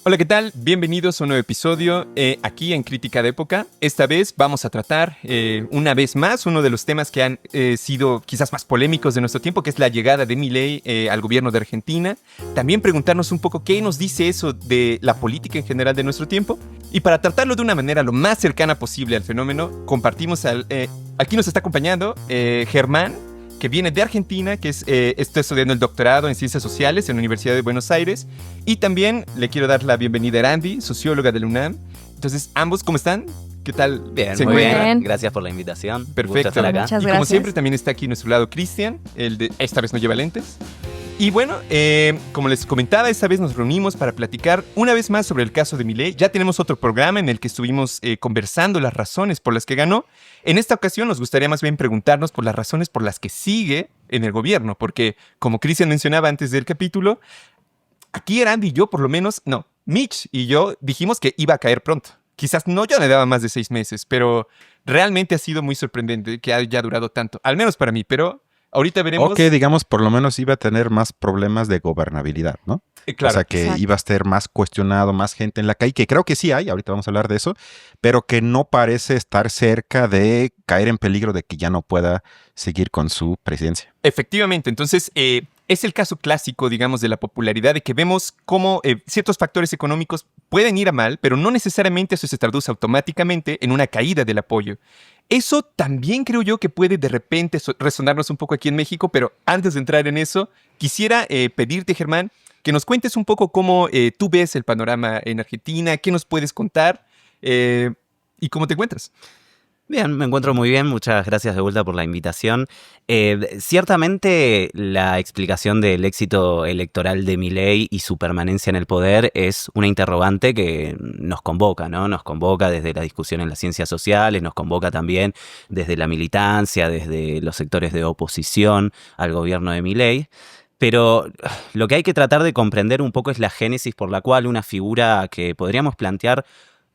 Hola, ¿qué tal? Bienvenidos a un nuevo episodio aquí en Crítica de Época. Esta vez vamos a tratar una vez más uno de los temas que han sido quizás más polémicos de nuestro tiempo, que es la llegada de Milei al gobierno de Argentina. También preguntarnos un poco qué nos dice eso de la política en general de nuestro tiempo. Y para tratarlo de una manera lo más cercana posible al fenómeno, compartimos aquí nos está acompañando Germán, que viene de Argentina, que está estudiando el doctorado en Ciencias Sociales en la Universidad de Buenos Aires. Y también le quiero dar la bienvenida a Erandi, socióloga de la UNAM. Entonces, ambos, ¿cómo están? ¿Qué tal? Bien, ¿Se muy encuentran? bien. Gracias por la invitación. Perfecto. Gusto estar acá. Muchas Y gracias. como siempre, también está aquí a nuestro lado Cristian, esta vez no lleva lentes. Y bueno, como les comentaba, esta vez nos reunimos para platicar una vez más sobre el caso de Milei. Ya tenemos otro programa en el que estuvimos conversando las razones por las que ganó. En esta ocasión nos gustaría más bien preguntarnos por las razones por las que sigue en el gobierno, porque como Cristian mencionaba antes del capítulo, aquí Randy y yo, por lo menos, no, Mitch y yo dijimos que iba a caer pronto. Quizás no ya le daba más de 6 meses, pero realmente ha sido muy sorprendente que haya durado tanto, al menos para mí, pero ahorita veremos. O que, digamos, por lo menos iba a tener más problemas de gobernabilidad, ¿no? Claro. O sea, que Exacto. iba a estar más cuestionado, más gente en la calle, que creo que sí hay, ahorita vamos a hablar de eso, pero que no parece estar cerca de caer en peligro de que ya no pueda seguir con su presidencia. Efectivamente, entonces es el caso clásico, digamos, de la popularidad, de que vemos cómo ciertos factores económicos pueden ir a mal, pero no necesariamente eso se traduce automáticamente en una caída del apoyo. Eso también creo yo que puede de repente resonarnos un poco aquí en México, pero antes de entrar en eso, quisiera pedirte, Germán, que nos cuentes un poco cómo tú ves el panorama en Argentina, qué nos puedes contar y cómo te encuentras. Bien, me encuentro muy bien. Muchas gracias de vuelta por la invitación. Ciertamente la explicación del éxito electoral de Milei y su permanencia en el poder es una interrogante que nos convoca, ¿no? Nos convoca desde la discusión en las ciencias sociales, nos convoca también desde la militancia, desde los sectores de oposición al gobierno de Milei. Pero lo que hay que tratar de comprender un poco es la génesis por la cual una figura que podríamos plantear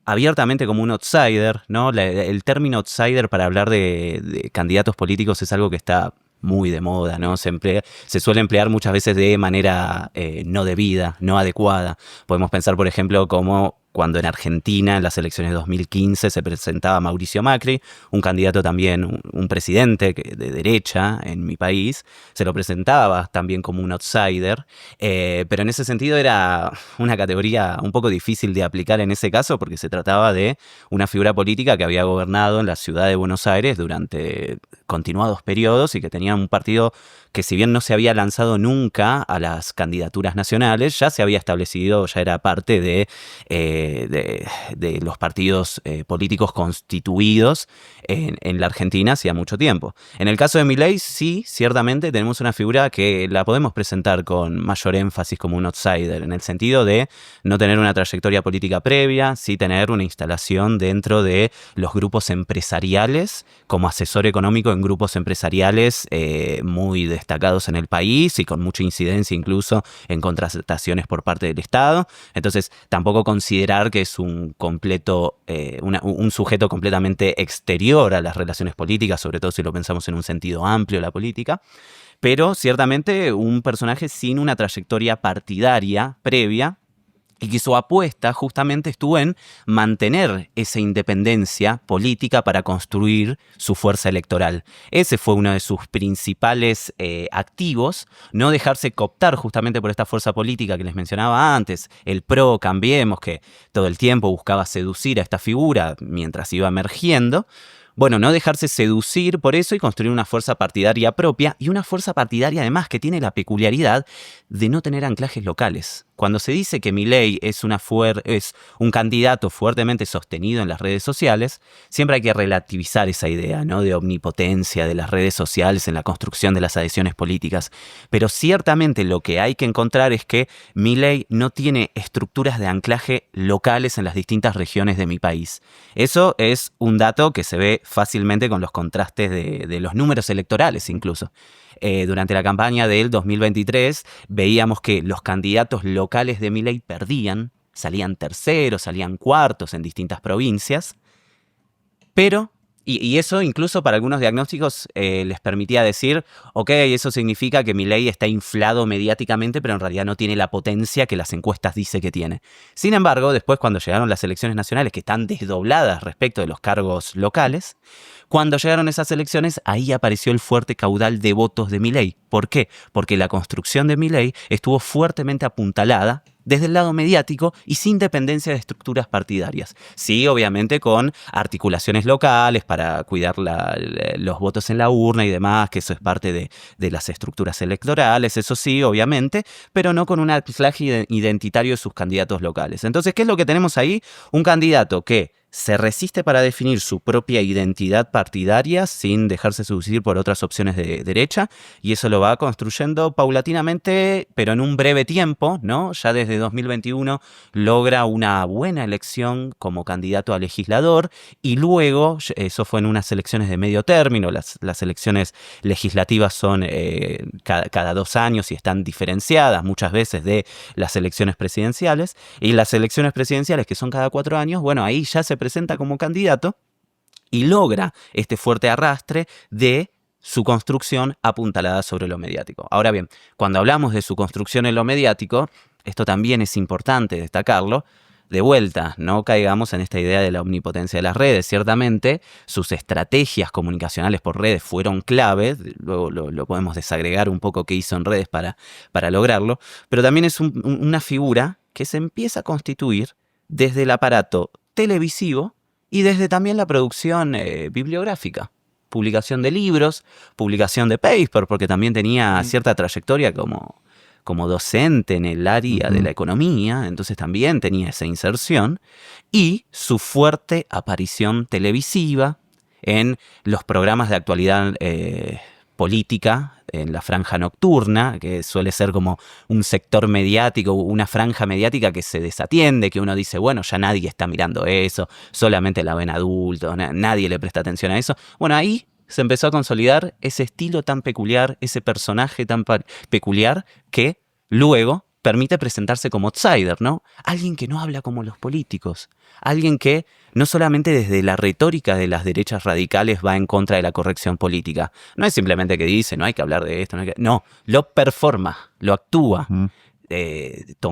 abiertamente como un outsider, ¿no? El término outsider para hablar de candidatos políticos es algo que está muy de moda, ¿no? Se suele emplear muchas veces de manera no debida, no adecuada. Podemos pensar, por ejemplo, como cuando en Argentina, en las elecciones de 2015, se presentaba Mauricio Macri, un candidato también, un presidente de derecha en mi país, se lo presentaba también como un outsider, pero en ese sentido era una categoría un poco difícil de aplicar en ese caso porque se trataba de una figura política que había gobernado en la ciudad de Buenos Aires durante continuados periodos y que tenía un partido que, si bien no se había lanzado nunca a las candidaturas nacionales, ya se había establecido, ya era parte de los partidos políticos constituidos en la Argentina hacía mucho tiempo. En el caso de Milei, sí, ciertamente tenemos una figura que la podemos presentar con mayor énfasis como un outsider, en el sentido de no tener una trayectoria política previa, sí tener una instalación dentro de los grupos empresariales, como asesor económico en grupos empresariales muy destacados en el país y con mucha incidencia incluso en contrataciones por parte del Estado. Entonces, tampoco considerar que es un sujeto completamente exterior a las relaciones políticas, sobre todo si lo pensamos en un sentido amplio la política, pero ciertamente un personaje sin una trayectoria partidaria previa, y que su apuesta justamente estuvo en mantener esa independencia política para construir su fuerza electoral. Ese fue uno de sus principales activos, no dejarse cooptar justamente por esta fuerza política que les mencionaba antes, el PRO, Cambiemos, que todo el tiempo buscaba seducir a esta figura mientras iba emergiendo. Bueno, no dejarse seducir por eso y construir una fuerza partidaria propia, y una fuerza partidaria además que tiene la peculiaridad de no tener anclajes locales. Cuando se dice que Milei es un candidato fuertemente sostenido en las redes sociales, siempre hay que relativizar esa idea, ¿no?, de omnipotencia de las redes sociales en la construcción de las adhesiones políticas. Pero ciertamente lo que hay que encontrar es que Milei no tiene estructuras de anclaje locales en las distintas regiones de mi país. Eso es un dato que se ve fácilmente con los contrastes de los números electorales incluso. Durante la campaña del 2023 veíamos que los candidatos locales de Milei perdían, salían terceros, salían cuartos en distintas provincias, pero Y eso incluso para algunos diagnósticos les permitía decir, ok, eso significa que Milei está inflado mediáticamente, pero en realidad no tiene la potencia que las encuestas dice que tiene. Sin embargo, después cuando llegaron las elecciones nacionales, que están desdobladas respecto de los cargos locales, cuando llegaron esas elecciones, ahí apareció el fuerte caudal de votos de Milei. ¿Por qué? Porque la construcción de Milei estuvo fuertemente apuntalada desde el lado mediático y sin dependencia de estructuras partidarias. Sí, obviamente con articulaciones locales para cuidar los votos en la urna y demás, que eso es parte de las estructuras electorales, eso sí, obviamente, pero no con un anclaje identitario de sus candidatos locales. Entonces, ¿qué es lo que tenemos ahí? Un candidato que se resiste para definir su propia identidad partidaria sin dejarse seducir por otras opciones de derecha, y eso lo va construyendo paulatinamente, pero en un breve tiempo, ¿no? Ya desde 2021 logra una buena elección como candidato a legislador, y luego, eso fue en unas elecciones de medio término, las elecciones legislativas son cada 2 años y están diferenciadas muchas veces de las elecciones presidenciales, y las elecciones presidenciales que son cada 4 años, bueno, ahí ya se presenta como candidato y logra este fuerte arrastre de su construcción apuntalada sobre lo mediático. Ahora bien, cuando hablamos de su construcción en lo mediático, esto también es importante destacarlo. De vuelta, no caigamos en esta idea de la omnipotencia de las redes. Ciertamente, sus estrategias comunicacionales por redes fueron claves. Luego lo podemos desagregar un poco qué hizo en redes para lograrlo. Pero también es una figura que se empieza a constituir desde el aparato televisivo y desde también la producción bibliográfica. Publicación de libros, publicación de paper, porque también tenía cierta trayectoria como docente en el área de la economía, entonces también tenía esa inserción, y su fuerte aparición televisiva en los programas de actualidad política, en la franja nocturna, que suele ser como un sector mediático, una franja mediática que se desatiende, que uno dice, bueno, ya nadie está mirando eso, solamente la ven adultos, nadie le presta atención a eso. Bueno, ahí se empezó a consolidar ese estilo tan peculiar, ese personaje tan peculiar que luego permite presentarse como outsider, ¿no? Alguien que no habla como los políticos, alguien que no solamente desde la retórica de las derechas radicales va en contra de la corrección política. No es simplemente que dice, no hay que hablar de esto, no, lo performa, lo actúa.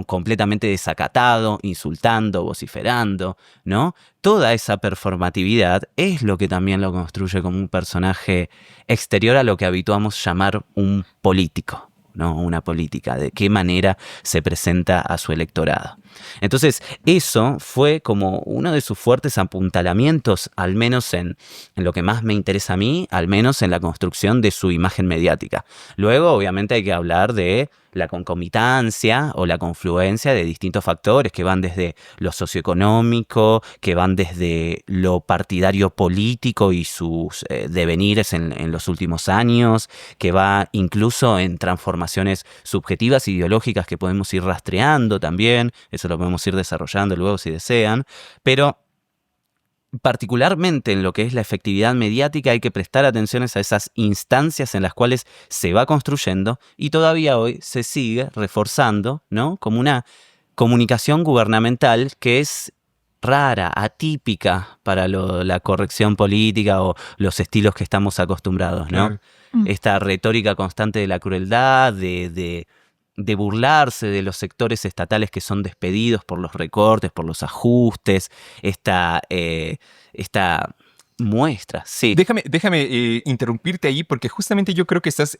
Completamente desacatado, insultando, vociferando, ¿no? Toda esa performatividad es lo que también lo construye como un personaje exterior a lo que habituamos llamar un político, ¿no? Una política, de qué manera se presenta a su electorado. Entonces, eso fue como uno de sus fuertes apuntalamientos, al menos en lo que más me interesa a mí, al menos en la construcción de su imagen mediática. Luego, obviamente, hay que hablar de la concomitancia o la confluencia de distintos factores que van desde lo socioeconómico, que van desde lo partidario político y sus devenires en los últimos años, que va incluso en transformaciones subjetivas ideológicas que podemos ir rastreando también. Eso lo podemos ir desarrollando luego si desean, pero particularmente en lo que es la efectividad mediática hay que prestar atención a esas instancias en las cuales se va construyendo y todavía hoy se sigue reforzando, ¿no? Como una comunicación gubernamental que es rara, atípica para la corrección política o los estilos que estamos acostumbrados, ¿no? Claro. Esta retórica constante de la crueldad, de burlarse de los sectores estatales que son despedidos por los recortes, por los ajustes, esta muestra. Sí. Déjame interrumpirte ahí porque justamente yo creo que estás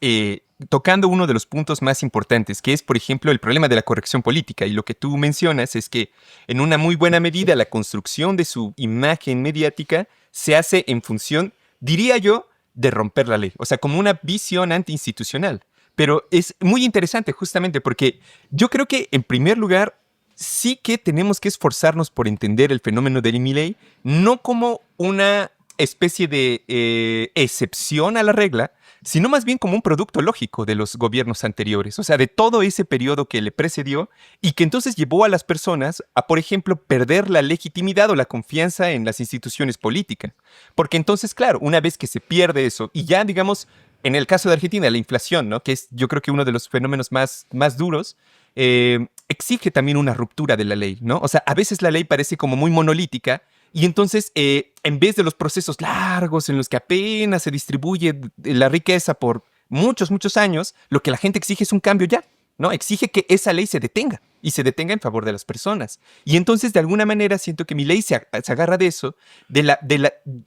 tocando uno de los puntos más importantes, que es, por ejemplo, el problema de la corrección política. Y lo que tú mencionas es que en una muy buena medida la construcción de su imagen mediática se hace en función, diría yo, de romper la ley. O sea, como una visión antiinstitucional. Pero es muy interesante justamente porque yo creo que en primer lugar sí que tenemos que esforzarnos por entender el fenómeno del Milei no como una especie de excepción a la regla, sino más bien como un producto lógico de los gobiernos anteriores, o sea, de todo ese periodo que le precedió y que entonces llevó a las personas a, por ejemplo, perder la legitimidad o la confianza en las instituciones políticas. Porque entonces, claro, una vez que se pierde eso y ya, digamos, en el caso de Argentina, la inflación, ¿no? Que es yo creo que uno de los fenómenos más duros, exige también una ruptura de la ley, ¿no? O sea, a veces la ley parece como muy monolítica Y entonces, en vez de los procesos largos en los que apenas se distribuye la riqueza por muchos, muchos años, lo que la gente exige es un cambio ya, ¿no? Exige que esa ley se detenga y se detenga en favor de las personas. Y entonces, de alguna manera, siento que Milei se agarra de eso, de la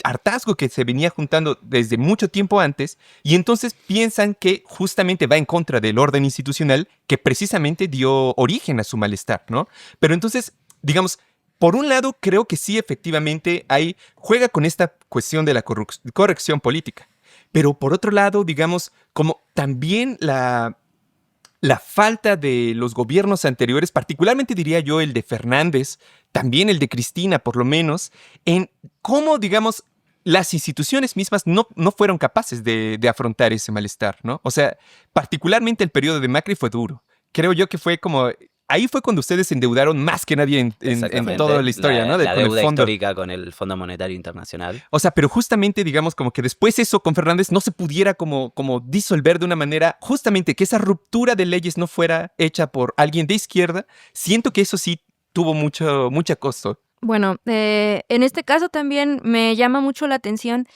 hartazgo que se venía juntando desde mucho tiempo antes, y entonces piensan que justamente va en contra del orden institucional que precisamente dio origen a su malestar, ¿no? Pero entonces, digamos, por un lado, creo que sí, efectivamente, juega con esta cuestión de la corrección política. Pero por otro lado, digamos, como también la falta de los gobiernos anteriores, particularmente diría yo el de Fernández, también el de Cristina por lo menos, en cómo, digamos, las instituciones mismas no fueron capaces de afrontar ese malestar, ¿no? O sea, particularmente el periodo de Macri fue duro. Creo yo que fue como... Ahí fue cuando ustedes se endeudaron más que nadie en toda la historia, ¿no? La Con el deuda fondo. histórica con el Fondo Monetario Internacional. O sea, pero justamente, digamos, como que después eso con Fernández no se pudiera como disolver de una manera, justamente que esa ruptura de leyes no fuera hecha por alguien de izquierda, siento que eso sí tuvo mucho costo. Bueno, en este caso también me llama mucho la atención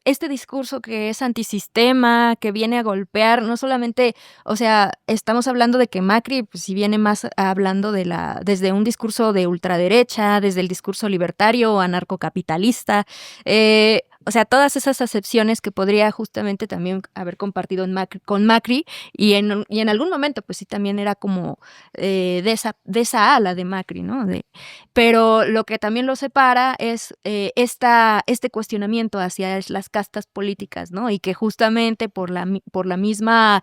este discurso que es antisistema, que viene a golpear, no solamente, o sea, estamos hablando de que Macri, pues si viene más hablando desde un discurso de ultraderecha, desde el discurso libertario o anarcocapitalista, o sea, todas esas acepciones que podría justamente también haber compartido con Macri y en algún momento, pues sí, también era como de esa ala de Macri, ¿no? Pero lo que también lo separa es este cuestionamiento hacia las castas políticas, ¿no? Y que justamente por el mismo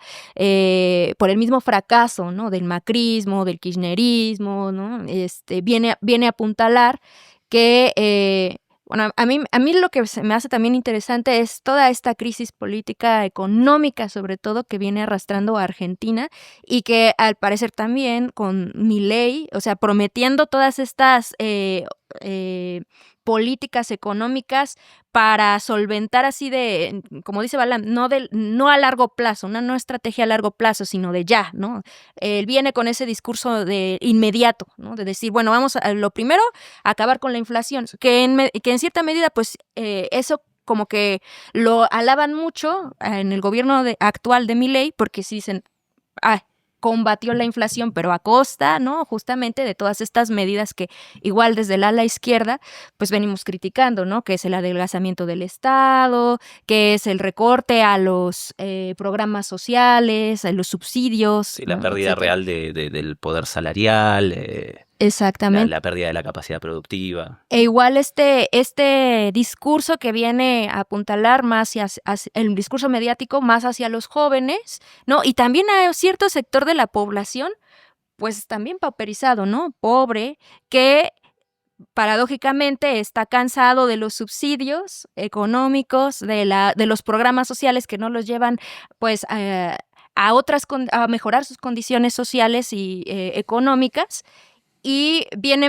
fracaso, ¿no? Del macrismo, del kirchnerismo, ¿no? Viene a apuntalar que bueno, a mí lo que se me hace también interesante es toda esta crisis política, económica, sobre todo, que viene arrastrando a Argentina y que al parecer también con Milei, o sea, prometiendo todas estas políticas económicas para solventar así como dice Balam, no a largo plazo, no estrategia a largo plazo, sino de ya, ¿no? Él viene con ese discurso de inmediato, ¿no? De decir, bueno, vamos a lo primero, acabar con la inflación, que en cierta medida, pues, eso como que lo alaban mucho en el gobierno actual de Milei, porque sí dicen, combatió la inflación, pero a costa, ¿no? Justamente de todas estas medidas que igual desde el ala izquierda, pues venimos criticando, ¿no? Que es el adelgazamiento del Estado, que es el recorte a los programas sociales, a los subsidios. Sí, la ¿no? pérdida Etcétera. real del poder salarial, Exactamente. la pérdida de la capacidad productiva. E igual este discurso que viene a apuntalar más hacia el discurso mediático más hacia los jóvenes, ¿no? Y también a cierto sector de la población, pues también pauperizado, ¿no? Pobre, que paradójicamente está cansado de los subsidios económicos, de los programas sociales que no los llevan, pues, a mejorar sus condiciones sociales y económicas. Y viene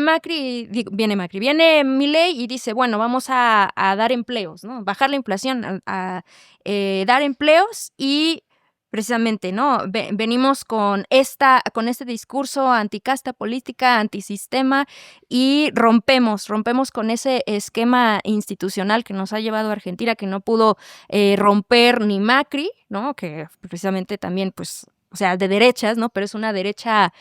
Milei y dice, bueno, vamos a dar empleos, ¿no? Bajar la inflación, a dar empleos y precisamente, ¿no? Venimos con este discurso anticasta política, antisistema y rompemos con ese esquema institucional que nos ha llevado a Argentina, que no pudo romper ni Macri, ¿no? Que precisamente también, pues, o sea, de derechas, ¿no? Pero es una derecha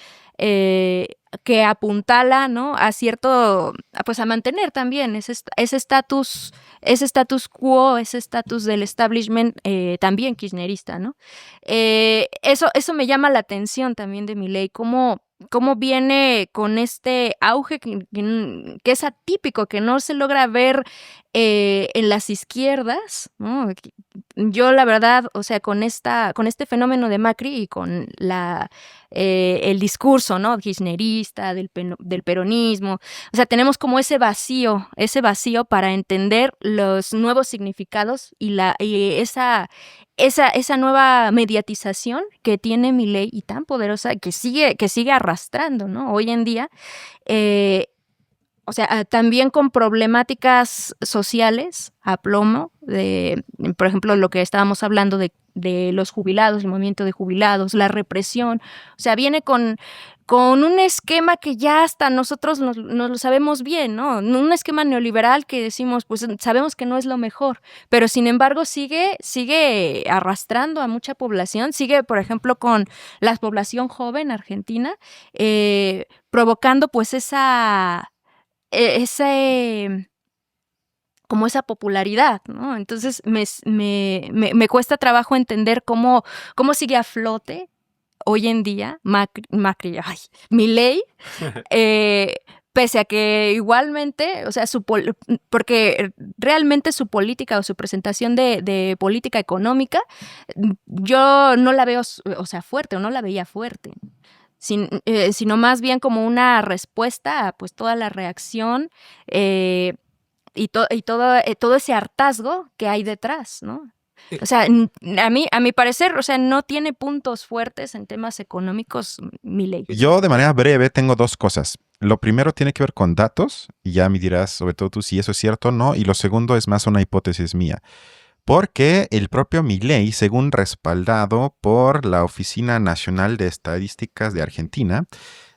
que apuntala, ¿no? A cierto, pues a mantener también ese estatus quo, ese estatus del establishment también kirchnerista, ¿no? Eso me llama la atención también de Milei, cómo viene con este auge que es atípico, que no se logra ver en las izquierdas, ¿no? Yo la verdad, o sea, con este fenómeno de Macri y con el discurso, ¿no? Kirchnerista, del peronismo, o sea, tenemos como ese vacío para entender los nuevos significados y esa nueva mediatización que tiene Milei y tan poderosa que sigue arrastrando, ¿no? Hoy en día, o sea, también con problemáticas sociales a plomo, por ejemplo, lo que estábamos hablando de los jubilados, el movimiento de jubilados, la represión, o sea, viene con con un esquema que ya hasta nosotros nos lo sabemos bien, ¿no? Un esquema neoliberal que decimos, pues sabemos que no es lo mejor, pero sin embargo sigue arrastrando a mucha población, sigue, por ejemplo, con la población joven argentina, provocando pues como esa popularidad, ¿no? Entonces me cuesta trabajo entender cómo sigue a flote hoy en día Milei, pese a que igualmente, o sea, porque realmente su política o su presentación de política económica, yo no la veo, o sea, fuerte, o no la veía fuerte. Sino más bien como una respuesta a pues toda la reacción y todo ese hartazgo que hay detrás, ¿no? O sea, a mi parecer, o sea, no tiene puntos fuertes en temas económicos Milei. Yo de manera breve tengo dos cosas. Lo primero tiene que ver con datos, y ya me dirás, sobre todo tú, si eso es cierto o no. Y lo segundo es más una hipótesis mía. Porque el propio Milei, según respaldado por la Oficina Nacional de Estadísticas de Argentina,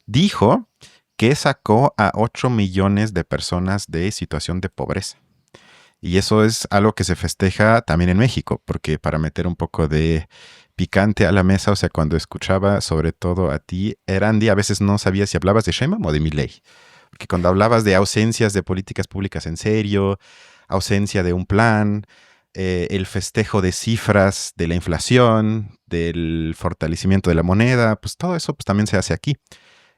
dijo que sacó a 8 millones de personas de situación de pobreza. Y eso es algo que se festeja también en México, porque para meter un poco de picante a la mesa, o sea, cuando escuchaba sobre todo a ti, Erandi, a veces no sabía si hablabas de Sheinbaum o de Milei. Porque cuando hablabas de ausencias de políticas públicas en serio, ausencia de un plan, el festejo de cifras de la inflación, del fortalecimiento de la moneda, pues todo eso pues, también se hace aquí.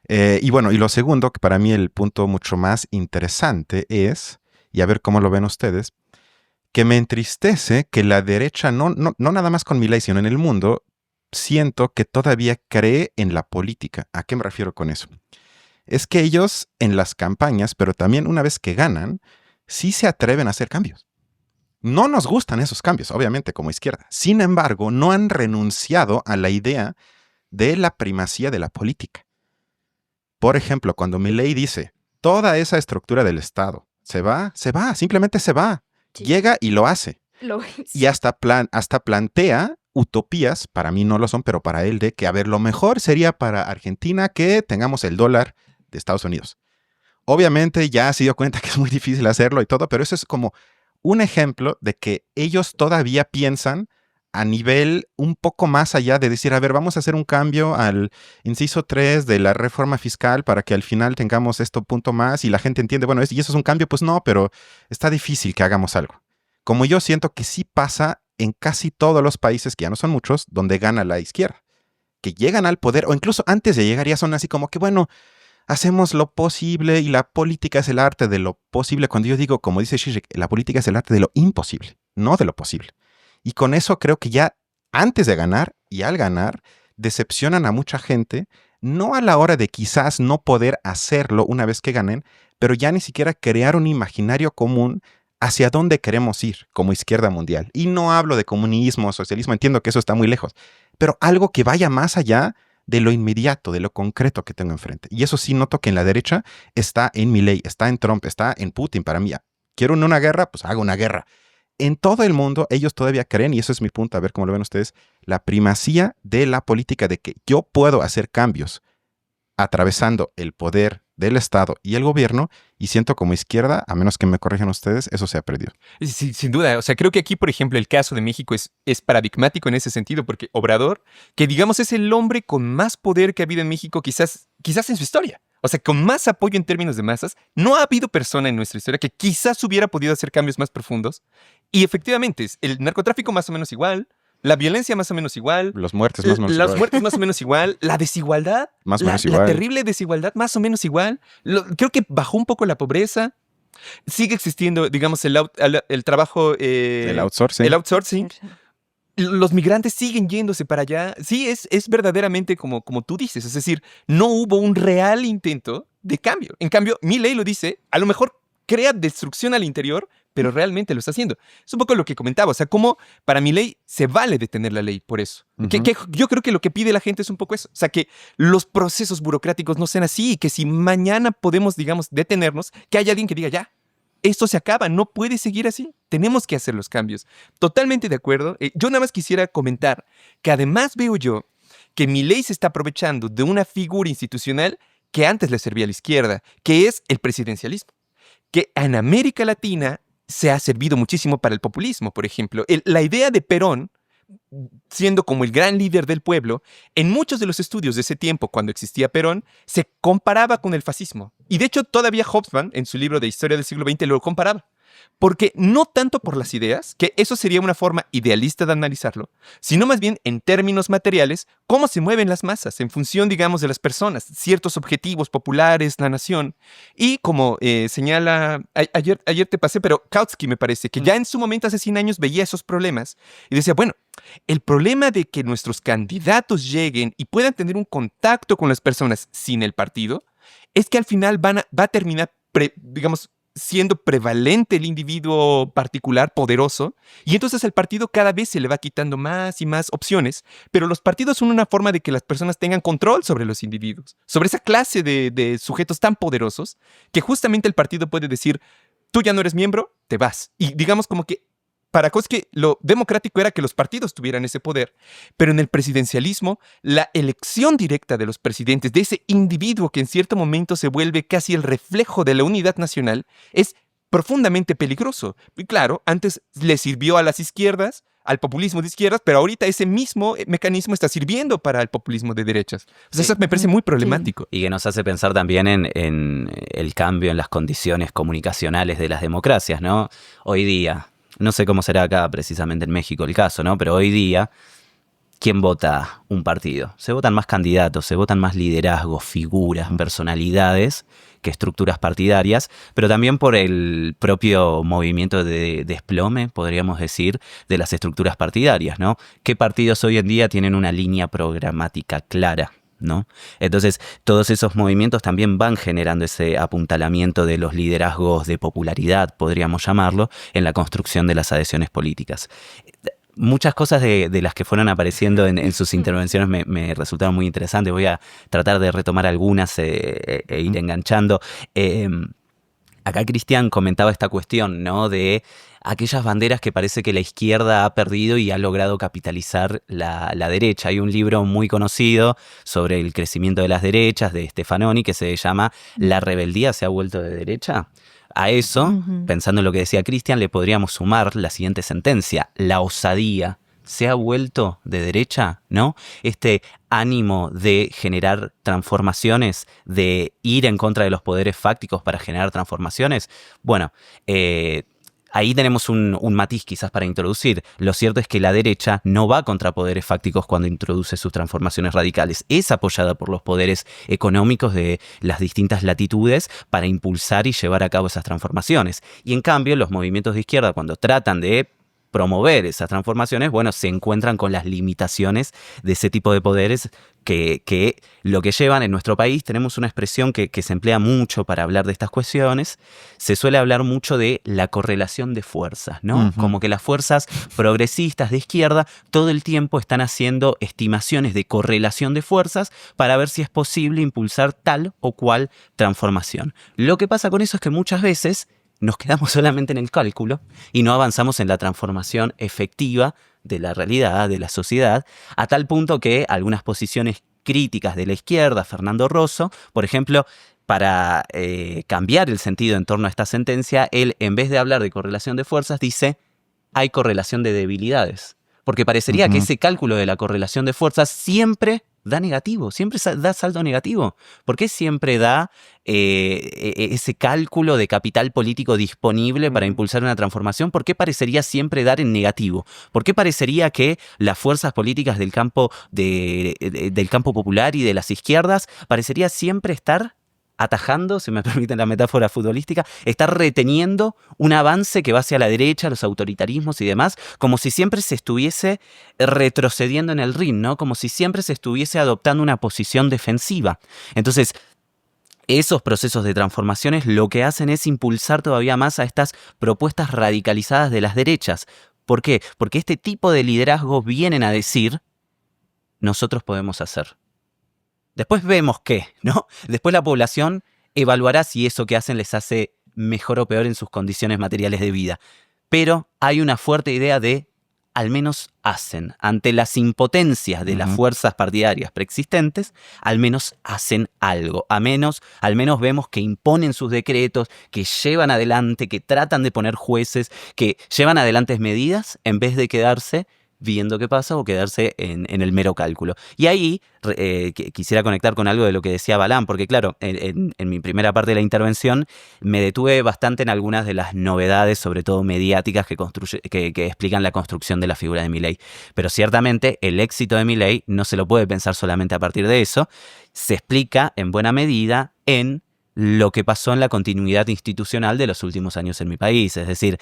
Y bueno, y lo segundo, que para mí el punto mucho más interesante es, y a ver cómo lo ven ustedes, que me entristece que la derecha, no nada más con Milei, sino en el mundo, siento que todavía cree en la política. ¿A qué me refiero con eso? Es que ellos en las campañas, pero también una vez que ganan, sí se atreven a hacer cambios. No nos gustan esos cambios, obviamente, como izquierda. Sin embargo, no han renunciado a la idea de la primacía de la política. Por ejemplo, cuando Milei dice, toda esa estructura del Estado se va, simplemente se va. Sí. Llega y lo hace. Y hasta plantea utopías, para mí no lo son, pero para él, de que, a ver, lo mejor sería para Argentina que tengamos el dólar de Estados Unidos. Obviamente ya se dio cuenta que es muy difícil hacerlo y todo, pero eso es como un ejemplo de que ellos todavía piensan a nivel un poco más allá de decir, a ver, vamos a hacer un cambio al inciso 3 de la reforma fiscal para que al final tengamos esto punto más y la gente entiende, bueno, y eso es un cambio, pues no, pero está difícil que hagamos algo. Como yo siento que sí pasa en casi todos los países, que ya no son muchos, donde gana la izquierda, que llegan al poder o incluso antes de llegar ya son así como que, bueno, hacemos lo posible y la política es el arte de lo posible. Cuando yo digo, como dice Zizek, la política es el arte de lo imposible, no de lo posible. Y con eso creo que ya antes de ganar y al ganar, decepcionan a mucha gente, no a la hora de quizás no poder hacerlo una vez que ganen, pero ya ni siquiera crear un imaginario común hacia dónde queremos ir como izquierda mundial. Y no hablo de comunismo o socialismo, entiendo que eso está muy lejos, pero algo que vaya más allá de lo inmediato, de lo concreto que tengo enfrente. Y eso sí noto que en la derecha está en Milei, está en Trump, está en Putin para mí. ¿Quiero una guerra? Pues hago una guerra. En todo el mundo ellos todavía creen, y eso es mi punto, a ver cómo lo ven ustedes, la primacía de la política, de que yo puedo hacer cambios atravesando el poder del Estado y el gobierno, y siento como izquierda, a menos que me corrijan ustedes, eso se ha perdido. Sí, sin duda. O sea, creo que aquí, por ejemplo, el caso de México es paradigmático en ese sentido, porque Obrador, que digamos es el hombre con más poder que ha habido en México, quizás en su historia. O sea, con más apoyo en términos de masas, no ha habido persona en nuestra historia que quizás hubiera podido hacer cambios más profundos. Y efectivamente, el narcotráfico más o menos igual, la violencia más o menos igual, los muertes más o menos las igual, muertes más o menos igual, la desigualdad, más o menos igual, la terrible desigualdad más o menos igual. Creo que bajó un poco la pobreza. Sigue existiendo, digamos, el trabajo... el outsourcing. El outsourcing. Los migrantes siguen yéndose para allá. Sí, es verdaderamente como tú dices. Es decir, no hubo un real intento de cambio. En cambio, Milei lo dice, a lo mejor crea destrucción al interior, pero realmente lo está haciendo. Es un poco lo que comentaba. O sea, cómo para Milei se vale detener la ley por eso. Uh-huh. Yo creo que lo que pide la gente es un poco eso. O sea, que los procesos burocráticos no sean así y que si mañana podemos, digamos, detenernos, que haya alguien que diga ya. Esto se acaba, no puede seguir así. Tenemos que hacer los cambios. Totalmente de acuerdo. Yo nada más quisiera comentar que además veo yo que Milei se está aprovechando de una figura institucional que antes le servía a la izquierda, que es el presidencialismo, que en América Latina se ha servido muchísimo para el populismo, por ejemplo. La idea de Perón, siendo como el gran líder del pueblo, en muchos de los estudios de ese tiempo, cuando existía Perón, se comparaba con el fascismo. Y de hecho, todavía Hobsbawm, en su libro de Historia del siglo XX, lo comparaba. Porque no tanto por las ideas, que eso sería una forma idealista de analizarlo, sino más bien en términos materiales, cómo se mueven las masas en función, digamos, de las personas, ciertos objetivos populares, la nación. Y como señala, ayer te pasé, pero Kautsky me parece que ya en su momento, hace 100 años, veía esos problemas y decía, bueno, el problema de que nuestros candidatos lleguen y puedan tener un contacto con las personas sin el partido, es que al final va a terminar, digamos, siendo prevalente el individuo particular, poderoso, y entonces el partido cada vez se le va quitando más y más opciones, pero los partidos son una forma de que las personas tengan control sobre los individuos, sobre esa clase de sujetos tan poderosos, que justamente el partido puede decir, tú ya no eres miembro, te vas. Y digamos como que para Kautsky lo democrático era que los partidos tuvieran ese poder, pero en el presidencialismo, la elección directa de los presidentes, de ese individuo que en cierto momento se vuelve casi el reflejo de la unidad nacional, es profundamente peligroso. Y claro, antes le sirvió a las izquierdas, al populismo de izquierdas, pero ahorita ese mismo mecanismo está sirviendo para el populismo de derechas. O sea, eso me parece muy problemático. Y que nos hace pensar también en el cambio en las condiciones comunicacionales de las democracias, ¿no? Hoy día, no sé cómo será acá precisamente en México el caso, ¿no? Pero hoy día, ¿quién vota un partido? Se votan más candidatos, se votan más liderazgos, figuras, personalidades que estructuras partidarias, pero también por el propio movimiento de desplome, podríamos decir, de las estructuras partidarias, ¿no? ¿Qué partidos hoy en día tienen una línea programática clara, ¿no? Entonces, todos esos movimientos también van generando ese apuntalamiento de los liderazgos de popularidad, podríamos llamarlo, en la construcción de las adhesiones políticas. Muchas cosas de las que fueron apareciendo en sus intervenciones me resultaron muy interesantes. Voy a tratar de retomar algunas e ir enganchando. Acá Cristian comentaba esta cuestión, ¿no? De aquellas banderas que parece que la izquierda ha perdido y ha logrado capitalizar la derecha. Hay un libro muy conocido sobre el crecimiento de las derechas de Stefanoni que se llama ¿La rebeldía se ha vuelto de derecha? A eso, pensando en lo que decía Cristian, le podríamos sumar la siguiente sentencia: la osadía se ha vuelto de derecha, ¿no? Este ánimo de generar transformaciones, de ir en contra de los poderes fácticos para generar transformaciones. Bueno, ahí tenemos un matiz quizás para introducir. Lo cierto es que la derecha no va contra poderes fácticos cuando introduce sus transformaciones radicales. Es apoyada por los poderes económicos de las distintas latitudes para impulsar y llevar a cabo esas transformaciones. Y en cambio, los movimientos de izquierda, cuando tratan de promover esas transformaciones, bueno, se encuentran con las limitaciones de ese tipo de poderes que lo que llevan en nuestro país. Tenemos una expresión que se emplea mucho para hablar de estas cuestiones. Se suele hablar mucho de la correlación de fuerzas, ¿no? Como que las fuerzas progresistas de izquierda todo el tiempo están haciendo estimaciones de correlación de fuerzas para ver si es posible impulsar tal o cual transformación. Lo que pasa con eso es que muchas veces nos quedamos solamente en el cálculo y no avanzamos en la transformación efectiva de la realidad, de la sociedad, a tal punto que algunas posiciones críticas de la izquierda, Fernando Rosso, por ejemplo, para cambiar el sentido en torno a esta sentencia, él, en vez de hablar de correlación de fuerzas, dice hay correlación de debilidades. Porque parecería que ese cálculo de la correlación de fuerzas siempre da negativo, siempre da saldo negativo. ¿Por qué siempre da ese cálculo de capital político disponible para impulsar una transformación? ¿Por qué parecería siempre dar en negativo? ¿Por qué parecería que las fuerzas políticas del campo popular y de las izquierdas parecería siempre estar atajando, si me permiten la metáfora futbolística, estar reteniendo un avance que va hacia la derecha, los autoritarismos y demás, como si siempre se estuviese retrocediendo en el ring, ¿no? Como si siempre se estuviese adoptando una posición defensiva? Entonces, esos procesos de transformaciones lo que hacen es impulsar todavía más a estas propuestas radicalizadas de las derechas. ¿Por qué? Porque este tipo de liderazgos vienen a decir, nosotros podemos hacer. Después vemos qué, ¿no? Después la población evaluará si eso que hacen les hace mejor o peor en sus condiciones materiales de vida. Pero hay una fuerte idea de al menos hacen. Ante las impotencias de las fuerzas partidarias preexistentes, al menos hacen algo. Al menos vemos que imponen sus decretos, que llevan adelante, que tratan de poner jueces, que llevan adelante medidas en vez de quedarse viendo qué pasa o quedarse en el mero cálculo. Y ahí quisiera conectar con algo de lo que decía Balán, porque claro, en mi primera parte de la intervención me detuve bastante en algunas de las novedades, sobre todo mediáticas, que explican la construcción de la figura de Milei. Pero ciertamente el éxito de Milei no se lo puede pensar solamente a partir de eso, se explica en buena medida en lo que pasó en la continuidad institucional de los últimos años en mi país. Es decir,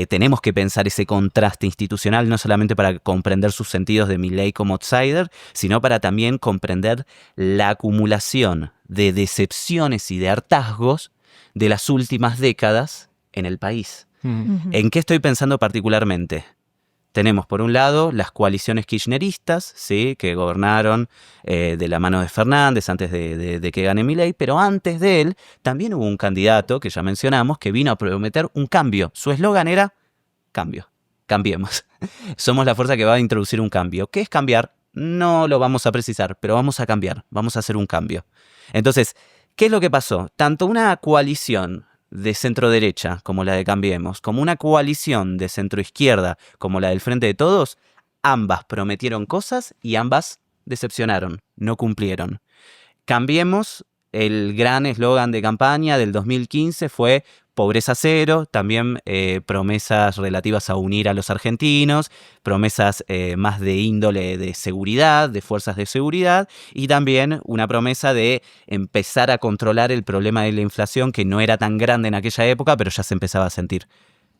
tenemos que pensar ese contraste institucional no solamente para comprender sus sentidos de Milei como outsider, sino para también comprender la acumulación de decepciones y de hartazgos de las últimas décadas en el país. ¿En qué estoy pensando particularmente? Tenemos, por un lado, las coaliciones kirchneristas, ¿sí?, que gobernaron de la mano de Fernández antes de que gane Milei, pero antes de él también hubo un candidato, que ya mencionamos, que vino a prometer un cambio. Su eslogan era cambio, cambiemos. Somos la fuerza que va a introducir un cambio. ¿Qué es cambiar? No lo vamos a precisar, pero vamos a cambiar, vamos a hacer un cambio. Entonces, ¿qué es lo que pasó? Tanto una coalición de centro-derecha, como la de Cambiemos, como una coalición de centro-izquierda, como la del Frente de Todos, ambas prometieron cosas y ambas decepcionaron, no cumplieron. Cambiemos, el gran eslogan de campaña del 2015 fue pobreza cero, también promesas relativas a unir a los argentinos, promesas más de índole de seguridad, de fuerzas de seguridad, y también una promesa de empezar a controlar el problema de la inflación, que no era tan grande en aquella época, pero ya se empezaba a sentir.